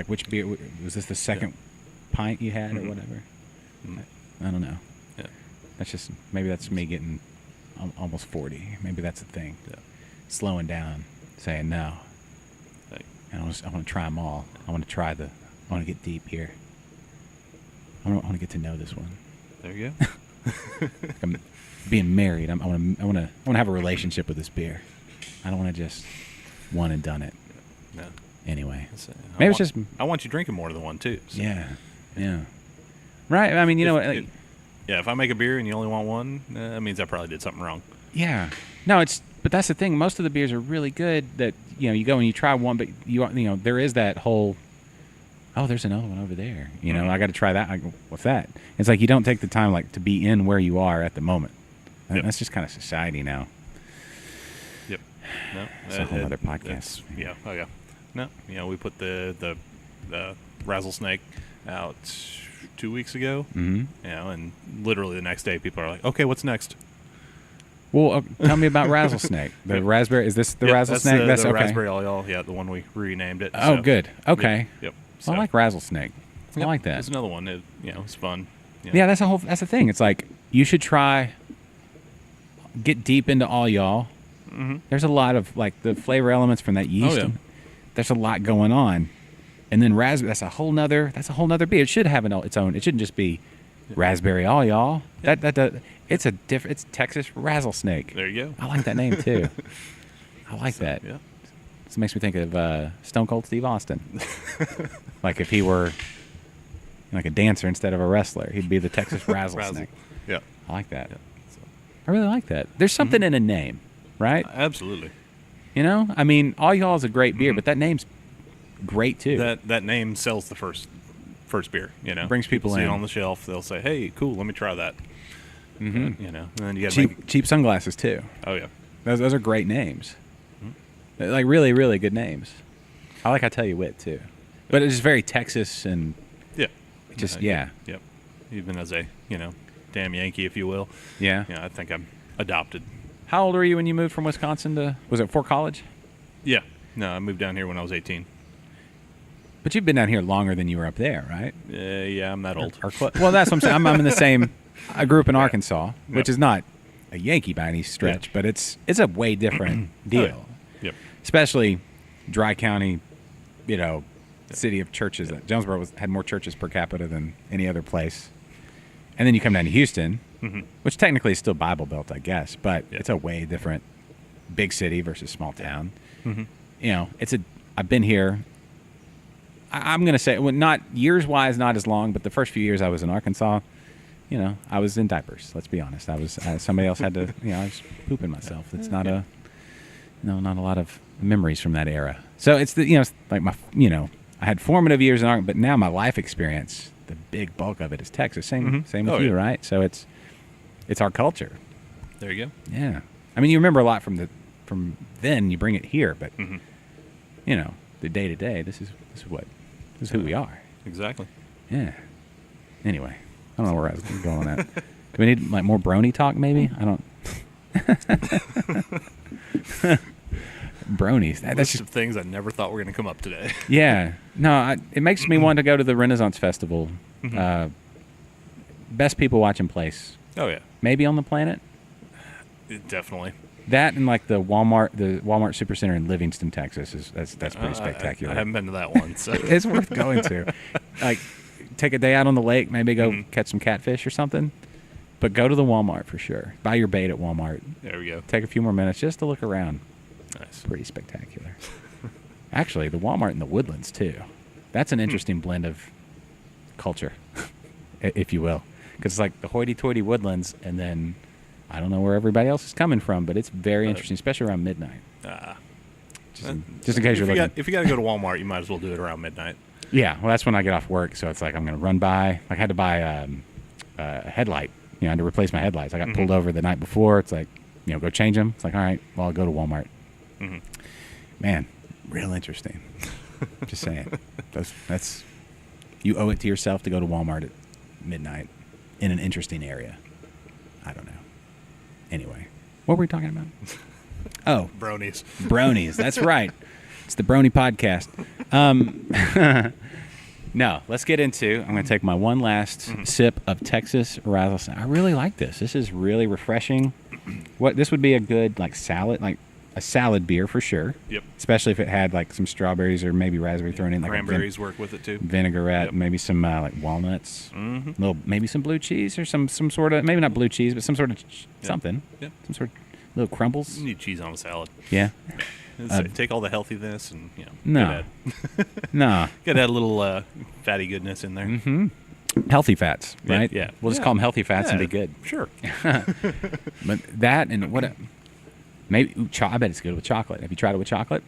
Which beer was this? The second pint you had, or whatever? I don't know. Yeah. That's just maybe that's me getting almost 40. Maybe that's the thing. Yeah. Slowing down, saying no. And I want to try them all. I want to get deep here. I want to get to know this one. There you go. I'm being married. I want to have a relationship with this beer. I don't want to just one and done it. No. Anyway, I it's just I want you drinking more than one too. So. yeah. Right. I mean, you know what? Yeah, if I make a beer and you only want one, that means I probably did something wrong. Yeah. No, but that's the thing. Most of the beers are really good that, you go and you try one, but there is that whole, oh, there's another one over there. I got to try that. I go, what's that? It's you don't take the time to be in where you are at the moment. Yep. That's just kind of society now. Yep. No. It's a whole other podcast. Yeah. Oh yeah. No. We put the Rattlesnake out 2 weeks ago. And literally the next day people are like, okay, what's next? Well, tell me about Rattlesnake. The raspberry. Is this the Rattlesnake? That's the okay. Raspberry All Y'all. Yeah, the one we renamed it. Oh, good. Okay. Yep. Well, I like Rattlesnake. I like that. It's another one. It's fun. Yeah, that's the thing. It's you should get deep into All Y'all. There's a lot of the flavor elements from that yeast. Oh, yeah. There's a lot going on. And then raspberry, that's a whole nother beer. It should have its own. It shouldn't just be Raspberry All Y'all. It's it's Texas Rattlesnake. There you go. I like that name too. I like that. Yeah. This makes me think of Stone Cold Steve Austin. If he were a dancer instead of a wrestler, he'd be the Texas Rattlesnake. Yeah. I like that. Yeah. So. I really like that. There's something in a name, right? Absolutely. I mean, All Y'all is a great beer, but that name's great too. That name sells the first beer. Brings people see in it on the shelf. They'll say, "Hey, cool, let me try that." And then you got cheap sunglasses too. Oh yeah. Those are great names. Really, really good names. I like I Tell YouWit too, but it's just very Texas and yeah, just Yep. Even as a damn Yankee, if you will. Yeah. I think I'm adopted. How old were you when you moved from Wisconsin to? Was it for college? Yeah. No, I moved down here when I was 18. But you've been down here longer than you were up there, right? Yeah, I'm that old. Well, that's what I'm saying. I'm in the same. I grew up in Arkansas, which is not a Yankee by any stretch, but it's a way different deal. Yep. Especially dry county, city of churches. Jonesboro had more churches per capita than any other place. And then you come down to Houston, which technically is still Bible Belt, I guess, but it's a way different big city versus small town. I've been here. I'm going to say, well, not years-wise, not as long, but the first few years I was in Arkansas, I was in diapers. Let's be honest. Somebody else had to, I was pooping myself. It's not not a lot of memories from that era. So it's it's my, I had formative years in Arkansas, but now my life experience, the big bulk of it is Texas. Same with you, right? So it's our culture. There you go. Yeah. I mean, you remember a lot from then. You bring it here, but the day to day. This is who we are. Exactly. Yeah. Anyway, I don't know where I was going on that. Do we need more brony talk? Maybe I don't. Bronies. That's just things I never thought were going to come up today. Yeah. No, it makes me want to go to the Renaissance Festival. Best people watching place. Oh yeah. Maybe on the planet. Definitely. That and like the Walmart Supercenter in Livingston, Texas that's pretty spectacular. I haven't been to that one, so It's worth going to. Like, take a day out on the lake, maybe go catch some catfish or something. But go to the Walmart for sure. Buy your bait at Walmart. there we go. Take a few more minutes just to look around. Nice. Pretty spectacular. Actually, the Walmart in the Woodlands too. That's an interesting blend of culture, if you will, because it's like the hoity-toity Woodlands, and then I don't know where everybody else is coming from, but it's very interesting, especially around midnight. Just in case you're looking. If you got to go to Walmart, you might as well do it around midnight. Yeah, well, that's when I get off work, so it's like I'm going to run by. I had to buy a headlight. I had to replace my headlights. I got pulled over the night before. It's like, go change them. It's like, all right, well, I'll go to Walmart. Man, real interesting. Just saying. That's you owe it to yourself to go to Walmart at midnight in an interesting area. I don't know. Anyway, what were we talking about? Oh, bronies. That's right. It's the Brony Podcast. No, let's get into. I'm going to take my one last sip of Texas Rattlesnake. I really like this. This is really refreshing. This would be a good salad, like a salad beer for sure. Yep. Especially if it had like some strawberries or maybe raspberry thrown in, like cranberries work with it too. Vinaigrette, maybe some like walnuts, maybe some blue cheese or some sort of, maybe not blue cheese, but some sort of something. Yep. Some sort of little crumbles. You need cheese on a salad. Yeah. Take all the healthiness and no. Gotta add a little fatty goodness in there. Healthy fats, right? Yeah. We'll just call them healthy fats and be good. Sure. But that and maybe I bet it's good with chocolate. Have you tried it with chocolate?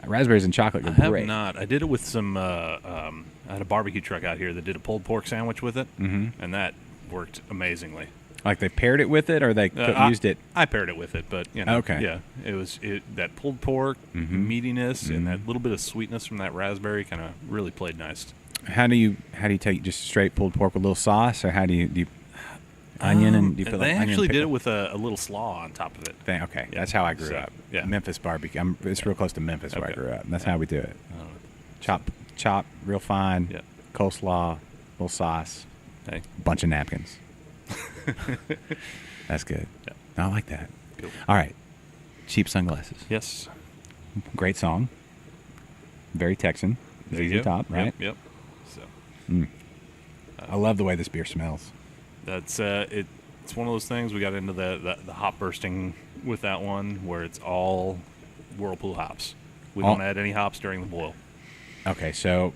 Raspberries and chocolate go great. I have not. I did it with some. I had a barbecue truck out here that did a pulled pork sandwich with it, and that worked amazingly. Like they paired it with it, or they used it? I paired it with it, but okay. Yeah, it was that pulled pork meatiness and that little bit of sweetness from that raspberry kind of really played nice. How do you take just straight pulled pork with a little sauce, or how do you onion and do you put they like onion? Actually did it with a little slaw on top of it. Okay, yeah. That's how I grew up. Yeah, Memphis barbecue. It's real close to Memphis where I grew up. And that's how we do it. Chop real fine. Yeah. Coleslaw, little sauce, bunch of napkins. That's good. Yeah. I like that. Cool. All right. Cheap Sunglasses. Yes. Great song. Very Texan. ZZ Top, right? Yep. So. I love the way this beer smells. That's it's one of those things. We got into the hop bursting with that one where it's all Whirlpool hops. We don't add any hops during the boil. Okay, so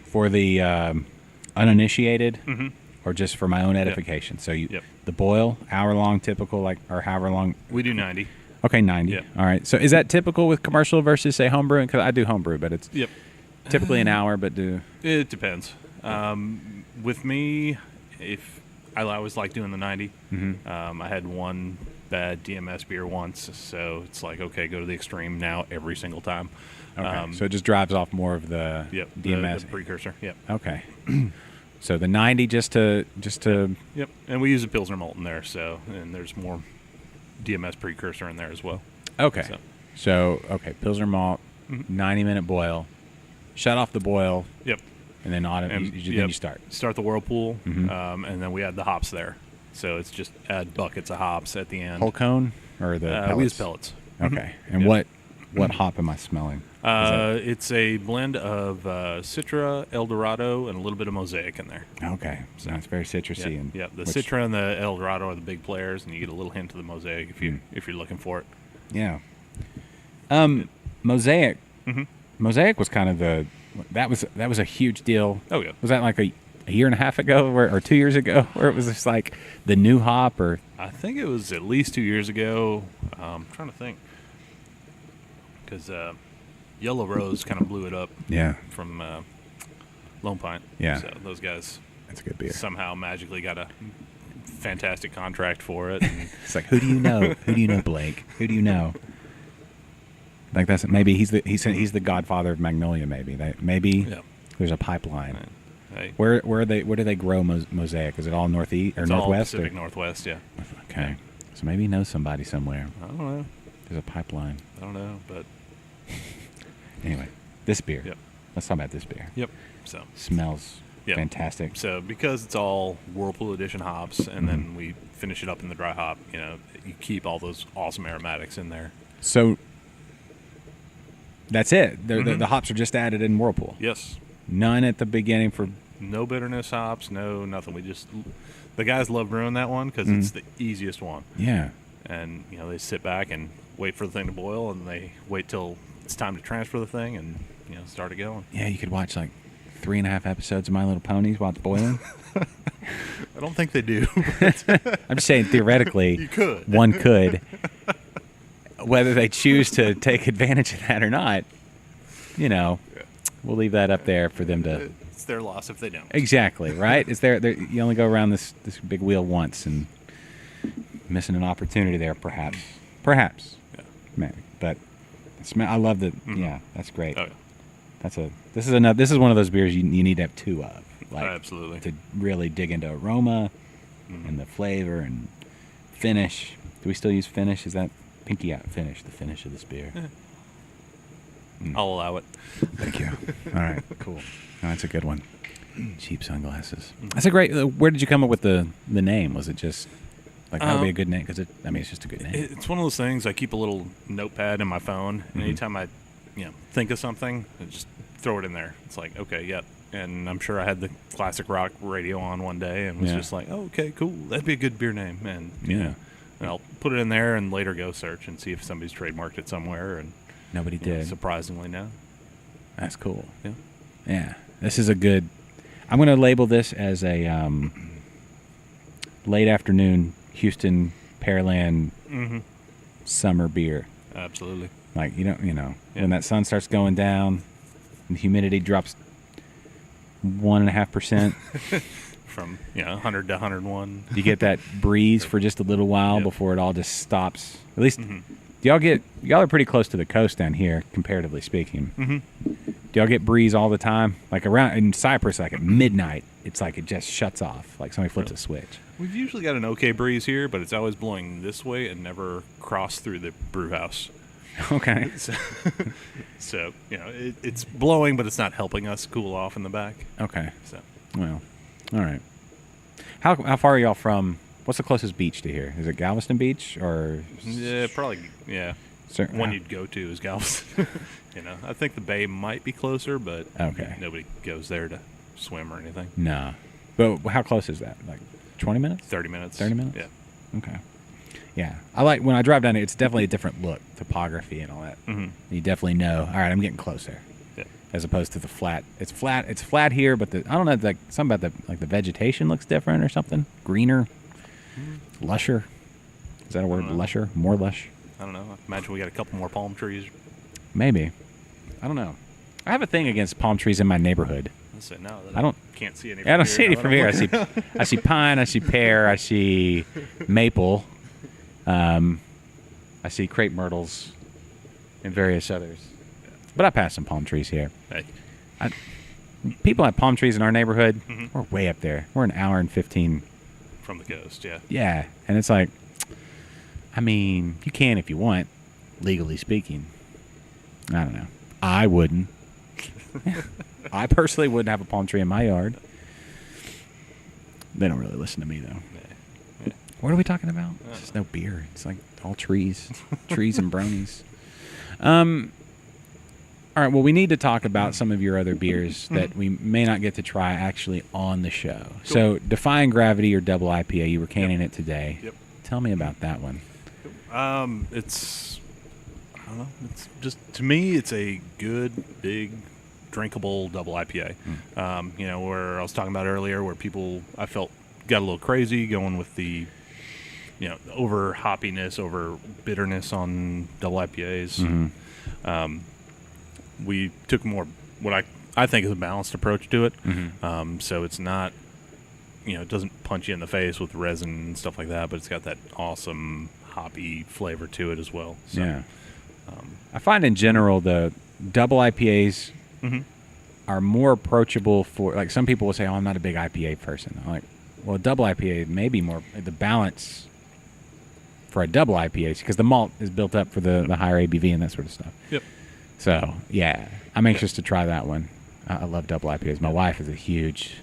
for the uninitiated, or just for my own edification. So the boil, hour long, typical, or however long. We do 90. Okay, 90. Yep. All right. So is that typical with commercial versus say home brewing? Because I do home brew, but it's typically an hour. But it depends. With me, if I always like doing the 90. I had one bad DMS beer once, so it's like, okay, go to the extreme now every single time. Okay. So it just drives off more of the DMS the precursor. Yep. Okay. So the 90 just to. Yep. And we use a Pilsner malt in there, and there's more DMS precursor in there as well. Okay. So Pilsner malt, 90-minute boil. Shut off the boil. Yep. And then then you start. Start the Whirlpool, and then we add the hops there. So it's just add buckets of hops at the end. Whole cone or the pellets? We use pellets. Okay. And what hop am I smelling? It's a blend of Citra, El Dorado, and a little bit of Mosaic in there. Okay. So it's very citrusy. Yeah. The Citra and the El Dorado are the big players, and you get a little hint of the Mosaic if you're looking for it. Yeah. Mosaic. Mosaic was kind of that was a huge deal. Oh yeah. Was that like a year and a half ago or 2 years ago, where it was just like the new hop? Or I think it was at least 2 years ago. I'm trying to think, because Yellow Rose kind of blew it up. Yeah. From Lone Pine. Yeah. So those guys. That's a good beer. Somehow magically got a fantastic contract for it. It's like, who do you know? Who do you know, Blake? Who do you know? Like that's maybe he's the godfather of Magnolia. Maybe there's a pipeline. Hey. Where do they grow Mosaic? Is it all northeast or northwest? All Pacific Northwest, yeah. Okay, so maybe he knows somebody somewhere. I don't know. There's a pipeline. I don't know, but anyway, this beer. Yep. Let's talk about this beer. Yep. So smells Yeah. Fantastic. So because it's all Whirlpool Edition hops, and Mm-hmm. then we finish it up in the dry hop, you keep all those awesome aromatics in there. So that's it. The hops are just added in Whirlpool. Yes. None at the beginning for. No bitterness hops, no nothing. The guys love brewing that one because it's the easiest one. Yeah. And, they sit back and wait for the thing to boil, and they wait till it's time to transfer the thing and, start it going. Yeah, you could watch like 3.5 episodes of My Little Ponies while it's boiling. I don't think they do. I'm just saying, theoretically, You could. one could. Whether they choose to take advantage of that or not, we'll leave that up there for them to. It's their loss if they don't. Exactly, right? It's there. You only go around this big wheel once, and missing an opportunity there, perhaps. Yeah. Maybe. But I love that. Yeah, that's great. Oh, yeah. This is one of those beers you need to have two of, like Absolutely. to really dig into aroma and the flavor and finish. Do we still use finish? Is that pinky out finish? The finish of this beer. I'll allow it. Thank you. All right, cool. No, that's a good one. Cheap sunglasses. That's a great. Where did you come up with the name? Was it just like that would be a good name? Because it's just a good name. It's one of those things. I keep a little notepad in my phone, and anytime I, think of something, I just throw it in there. It's like, okay, yep. And I'm sure I had the classic rock radio on one day, and was Yeah. just like, oh, okay, cool. That'd be a good beer name, and Yeah. and I'll put it in there and later go search and see if somebody's trademarked it somewhere. And Nobody did. surprisingly, no. That's cool. Yeah. Yeah. This is a good. I'm going to label this as a late afternoon Houston Pearland summer beer. Absolutely. Like when that sun starts going down, and the humidity drops 1.5%. From 100 to 101. You get that breeze for just a little while Yep. before it all just stops. At least y'all are pretty close to the coast down here, comparatively speaking. Do y'all get breeze all the time? Like around in Cyprus, like at midnight, it's like it just shuts off. Like somebody flips a switch. We've usually got an okay breeze here, but it's always blowing this way and never crossed through the brew house. Okay. So it's blowing, but it's not helping us cool off in the back. Okay. So Well, all right. How far are y'all from? What's the closest beach to here? Is it Galveston Beach or? yeah, probably one you'd go to is Galveston. I think the bay might be closer, but Okay. nobody goes there to swim or anything. No. But how close is that? Like 20 minutes? 30 minutes. 30 minutes? Yeah. Okay. Yeah. I like when I drive down here, it's definitely a different look, topography and all that. You definitely know, all right, I'm getting closer. Yeah. As opposed to the flat. It's flat here, but I don't know, like something about the vegetation looks different or something. Greener. Lusher. Is that a word? know. Lusher? More lush? I don't know. I imagine we got a couple more palm trees. Maybe. I don't know. I have a thing against palm trees in my neighborhood. Let's say no. I don't- Can't see any. I don't see any from here. I see pine, I see pear, I see maple, I see crepe myrtles, and various others. But I pass some palm trees here. Hey. People have palm trees in our neighborhood. We're way up there. We're an hour and 15. From the coast, yeah. Yeah, and it's like, I mean, you can if you want, legally speaking. I don't know. I wouldn't. I personally wouldn't have a palm tree in my yard. They don't really listen to me, though. Yeah. What are we talking about? It's just no beer. It's like all trees. Trees and bronies. All right, well, we need to talk about some of your other beers that we may not get to try actually on the show. Cool. So, Defying Gravity or Double IPA, you were canning it today. Yep. Tell me about that one. It's, I don't know. It's just, to me, it's a good, big, drinkable double IPA. Where I was talking about earlier, where people, I felt, got a little crazy going with the, over hoppiness, over bitterness on double IPAs. We took more, what I think is a balanced approach to it. So it's not, it doesn't punch you in the face with resin and stuff like that, but it's got that awesome hoppy flavor to it as well. So, Yeah. I find in general the double IPAs are more approachable for, like, some people will say, oh, I'm not a big IPA person. I'm like, well, a double IPA may be more, the balance for a double IPA, because the malt is built up for the higher ABV and that sort of stuff. Yep. So, yeah, I'm anxious to try that one. I love double IPAs. My wife is a huge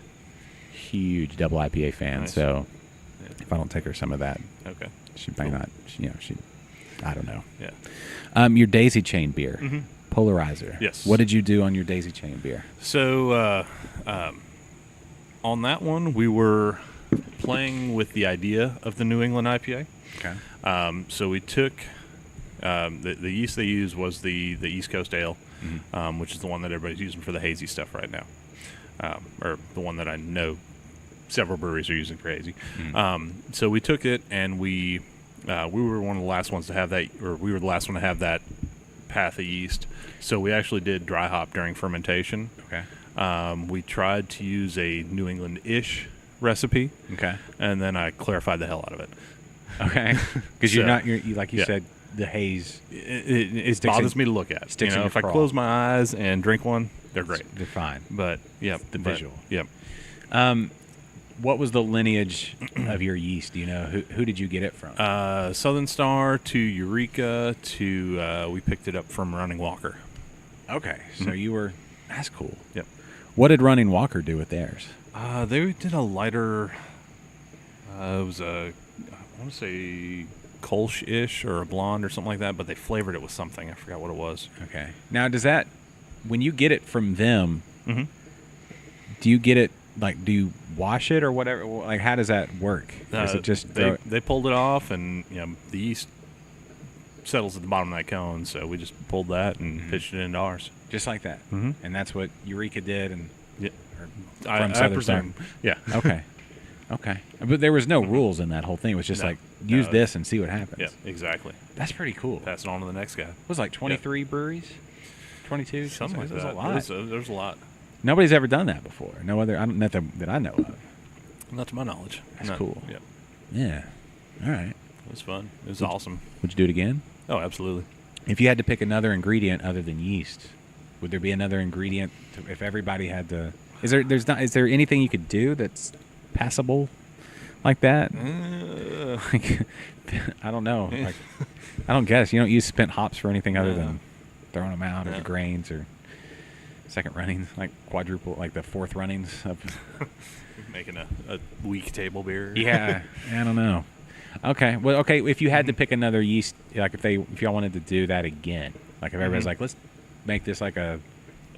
huge double IPA fan, Nice. so Yeah. if I don't take her some of that, Okay. she might not. She, I don't know. Yeah. Your daisy chain beer, Polarizer. Yes. What did you do on your daisy chain beer? So on that one, we were playing with the idea of the New England IPA. Okay. So we took the yeast they used was the East Coast Ale, which is the one that everybody's using for the hazy stuff right now, or the one that I know several breweries are using for hazy. So we took it and we were one of the last ones to have that, or we were the last one to have that path of yeast. So we actually did dry hop during fermentation. Okay. We tried to use a New England-ish recipe, Okay. and then I clarified the hell out of it. Okay. Because So- you like you yeah. said, the haze. It Sticks bothers in- me to look at. sticks in your If I craw. close my eyes and drink one, they're great. They're fine. But the visual. Yep. What was the lineage of your yeast? Do you know who did you get it from? Southern Star to Eureka to we picked it up from Running Walker. Okay, so you were. That's cool. Yep. What did Running Walker do with theirs? They did a lighter. It was I want to say Kolsch-ish or a blonde or something like that, but they flavored it with something. I forgot what it was. Okay. Now, does that when you get it from them? Mm-hmm. Do you get it like? Do you wash it or whatever? Like, how does that work? Is it just they pulled it off, and the yeast settles at the bottom of that cone, so we just pulled that and pitched it into ours. just like that? Mhm. And that's what Eureka did, and Yeah. or I from Southern Star. presume. Yeah. Okay. Okay. But there was no rules in that whole thing. It was just No. like use No. this and see what happens. Yeah. Exactly. That's pretty cool. Pass it on to the next guy. It was like 23 breweries, 22, Something like There's that. a lot. There's a lot. Nobody's ever done that before. No other, nothing that I know of. Not to my knowledge. That's cool. Yeah. Yeah. All right. It was fun. It was awesome. Would you do it again? Oh, absolutely. If you had to pick another ingredient other than yeast, would there be another ingredient? If everybody had to, is there anything you could do that's passable like that? Like, I don't know. Like, I don't guess. You don't use spent hops for anything other than throwing them out or the No. grains or second runnings, like quadruple, like the fourth runnings of. Making a weak table beer. Yeah, I don't know. Okay, well, okay. If you had to pick another yeast, like if y'all wanted to do that again, like if everybody's like, let's make this like a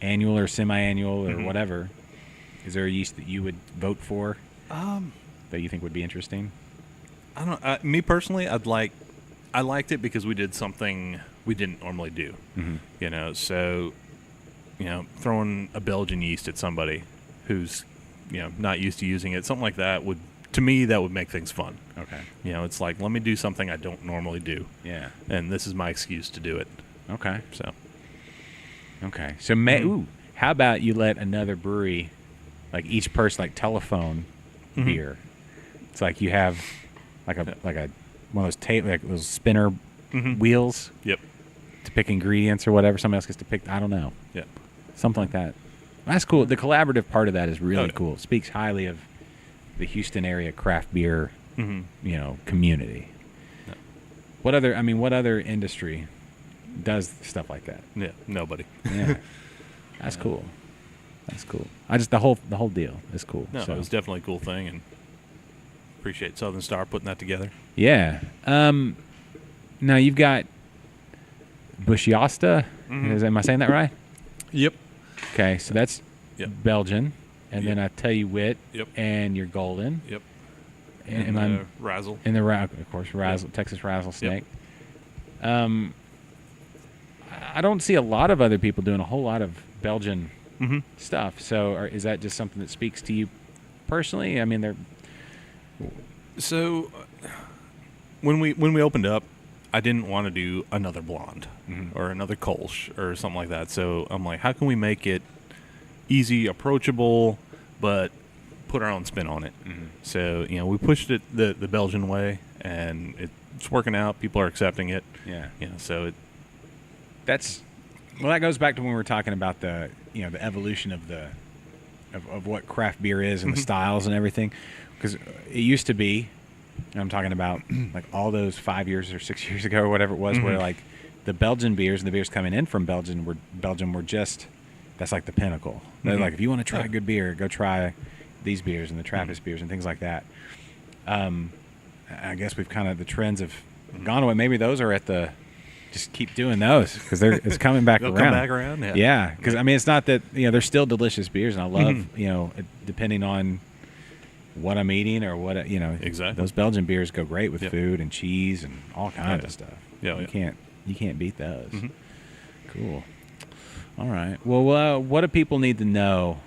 annual or semi-annual or whatever, is there a yeast that you would vote for that you think would be interesting? I don't. Me personally, I liked it because we did something we didn't normally do. So, throwing a Belgian yeast at somebody who's not used to using it, something like that would, to me, that would make things fun. Okay. It's like, let me do something I don't normally do, Yeah. and this is my excuse to do it. Okay. So, Okay. So, how about you let another brewery, like each person, like telephone beer? It's like you have like a one of those like those spinner wheels yep, to pick ingredients or whatever. Somebody else gets to pick. I don't know. yeah, Something like that. That's cool. The collaborative part of that is really Oh, yeah. cool. It speaks highly of the Houston area craft beer, community. Yeah. What other industry does stuff like that? yeah. Nobody. Yeah. That's cool. That's cool. The whole deal is cool. No, So, it was definitely a cool thing, and appreciate Southern Star putting that together. yeah. Now you've got Bushiasta. Am I saying that right? Yep. Okay, so that's Yep. Belgian, and then I Tell YouWit, Yep. and your Golden, Yep. and I'm Razzle. in the of course, Texas Rattlesnake. I don't see a lot of other people doing a whole lot of Belgian stuff. So, is that just something that speaks to you personally? I mean, they're So, when we opened up, I didn't want to do another blonde or another Kolsch or something like that. So I'm like, how can we make it easy, approachable, but put our own spin on it? So we pushed it the Belgian way, and it's working out. People are accepting it. yeah. So That goes back to when we were talking about the the evolution of of what craft beer is and the styles and everything, because it used to be, I'm talking about like all those 5 years or 6 years ago or whatever it was, where like the Belgian beers and the beers coming in from Belgium were just, that's like the pinnacle. They're like, if you want to try good beer, go try these beers and the Trappist beers and things like that. I guess we've kind of, the trends have gone away. Maybe those are at the, just keep doing those because it's coming back They'll around. come back around. Yeah. Yeah, because I mean, it's not that they're still delicious beers, and I love depending on what I'm eating or what Exactly. Those Belgian beers go great with food and cheese and all kinds of stuff. Yeah, you can't beat those. Cool. All right. Well, what do people need to know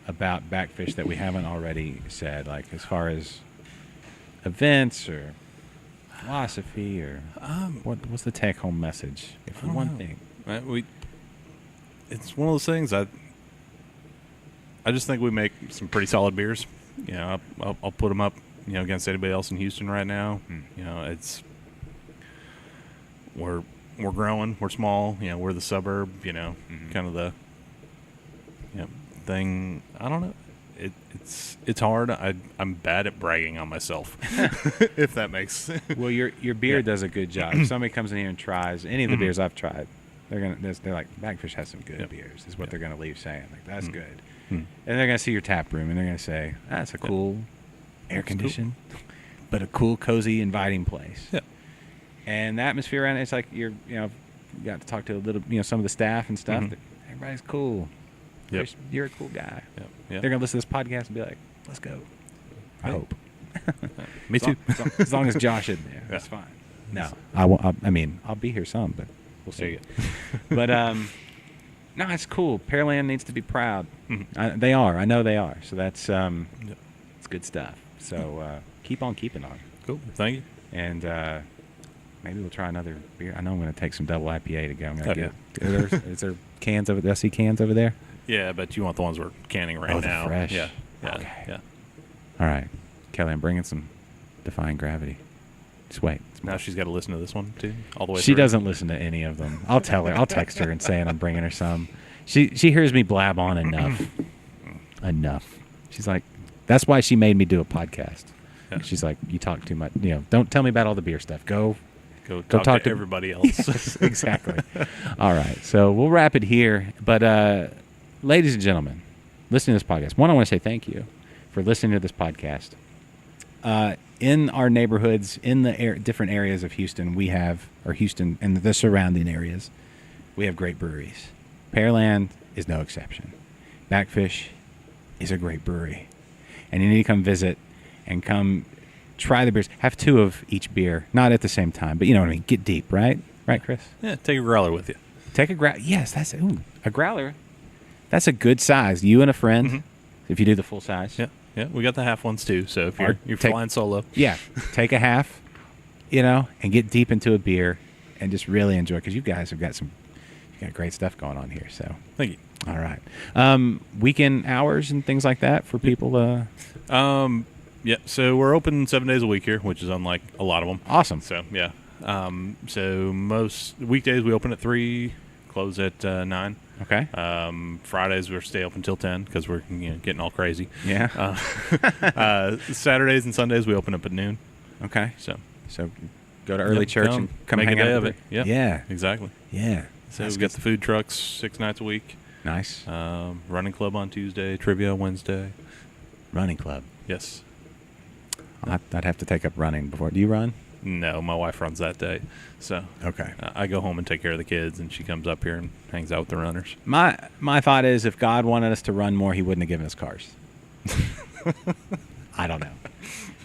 about BAKFISH that we haven't already said, like as far as events or philosophy or what's the take-home message? If one thing, it's one of those things. I just think we make some pretty solid beers. I'll put them up, against anybody else in Houston right now. It's we're growing, we're small. We're the suburb. Kind of the thing. I don't know. It's hard. I'm bad at bragging on myself, if that makes. Well, your beer does a good job. If somebody comes in here and tries any of the beers I've tried, they're like, BAKFISH has some good beers. Is what they're gonna leave saying. Like, that's good. And they're gonna see your tap room and they're gonna say, that's a cool, air conditioned, but a cool, cozy, inviting place. Yeah. And the atmosphere around it's like you got to talk to a little, some of the staff and stuff. Everybody's cool. Yep. You're a cool guy. Yep. They're gonna listen to this podcast and be like, let's go. I hope. Me too. As long as Josh isn't there, that's fine. No, I mean, I'll be here some, but we'll see. But no, it's cool. Pearland needs to be proud. They are. I know they are. So that's it's good stuff. So keep on keeping on. Cool. Thank you. And maybe we'll try another beer. I know I'm going to take some double IPA to go. I'm gonna is there cans over there? I see cans over there. Yeah, but you want the ones we're canning right now. Oh, fresh. Yeah. Okay. Yeah. All right, Kelly, I'm bringing some Defying Gravity. Just wait. Now she's got to listen to this one too, all the way. She through. doesn't listen to any of them. I'll tell her. I'll text her and saying I'm bringing her some. She hears me blab on enough. She's like, that's why she made me do a podcast. Yeah. She's like, you talk too much. Don't tell me about all the beer stuff. Go talk to everybody else. Exactly. All right. So we'll wrap it here. But ladies and gentlemen, listening to this podcast, one, I want to say thank you for listening to this podcast. In our neighborhoods, in the different areas of Houston, Houston and the surrounding areas, we have great breweries. Pearland is no exception. BAKFISH is a great brewery. And you need to come visit and come try the beers. Have 2 of each beer, not at the same time, but you know what I mean. Get deep, right? Right, Chris? Yeah, take a growler with you. Take a growler. Yes, a growler. That's a good size. You and a friend, if you do the full size. Yeah, we got the half ones too. So if you're flying solo, take a half, and get deep into a beer and just really enjoy, because you guys have got great stuff going on here. So thank you. All right, weekend hours and things like that for people to. Yeah, so we're open 7 days a week here, which is unlike a lot of them. Awesome. So yeah, so most weekdays we open at 3, close at 9. Okay. Fridays we stay open till 10 because we're getting all crazy. Yeah. Saturdays and Sundays we open up at noon. Okay. So go to early church and come make hang a day out of it. Yeah. Exactly. Yeah. So we've got the food trucks 6 nights a week. Nice. Running club on Tuesday, trivia Wednesday. Running club. Yes. I'd have to take up running before. Do you run? No, my wife runs that day. So okay, I go home and take care of the kids, and she comes up here and hangs out with the runners. My thought is, if God wanted us to run more, He wouldn't have given us cars. I don't know.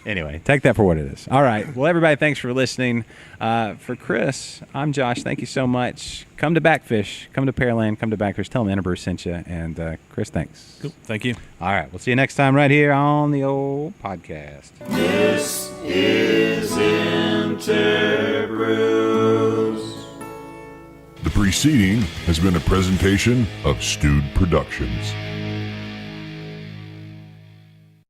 Anyway, take that for what it is. All right. Well, everybody, thanks for listening. For Chris, I'm Josh. Thank you so much. Come to BAKFISH. Come to Pearland. Come to BAKFISH. Tell them InterBrews sent you. And Chris, thanks. Cool. Thank you. All right. We'll see you next time right here on the old podcast. This is InterBrews. The preceding has been a presentation of Stewed Productions.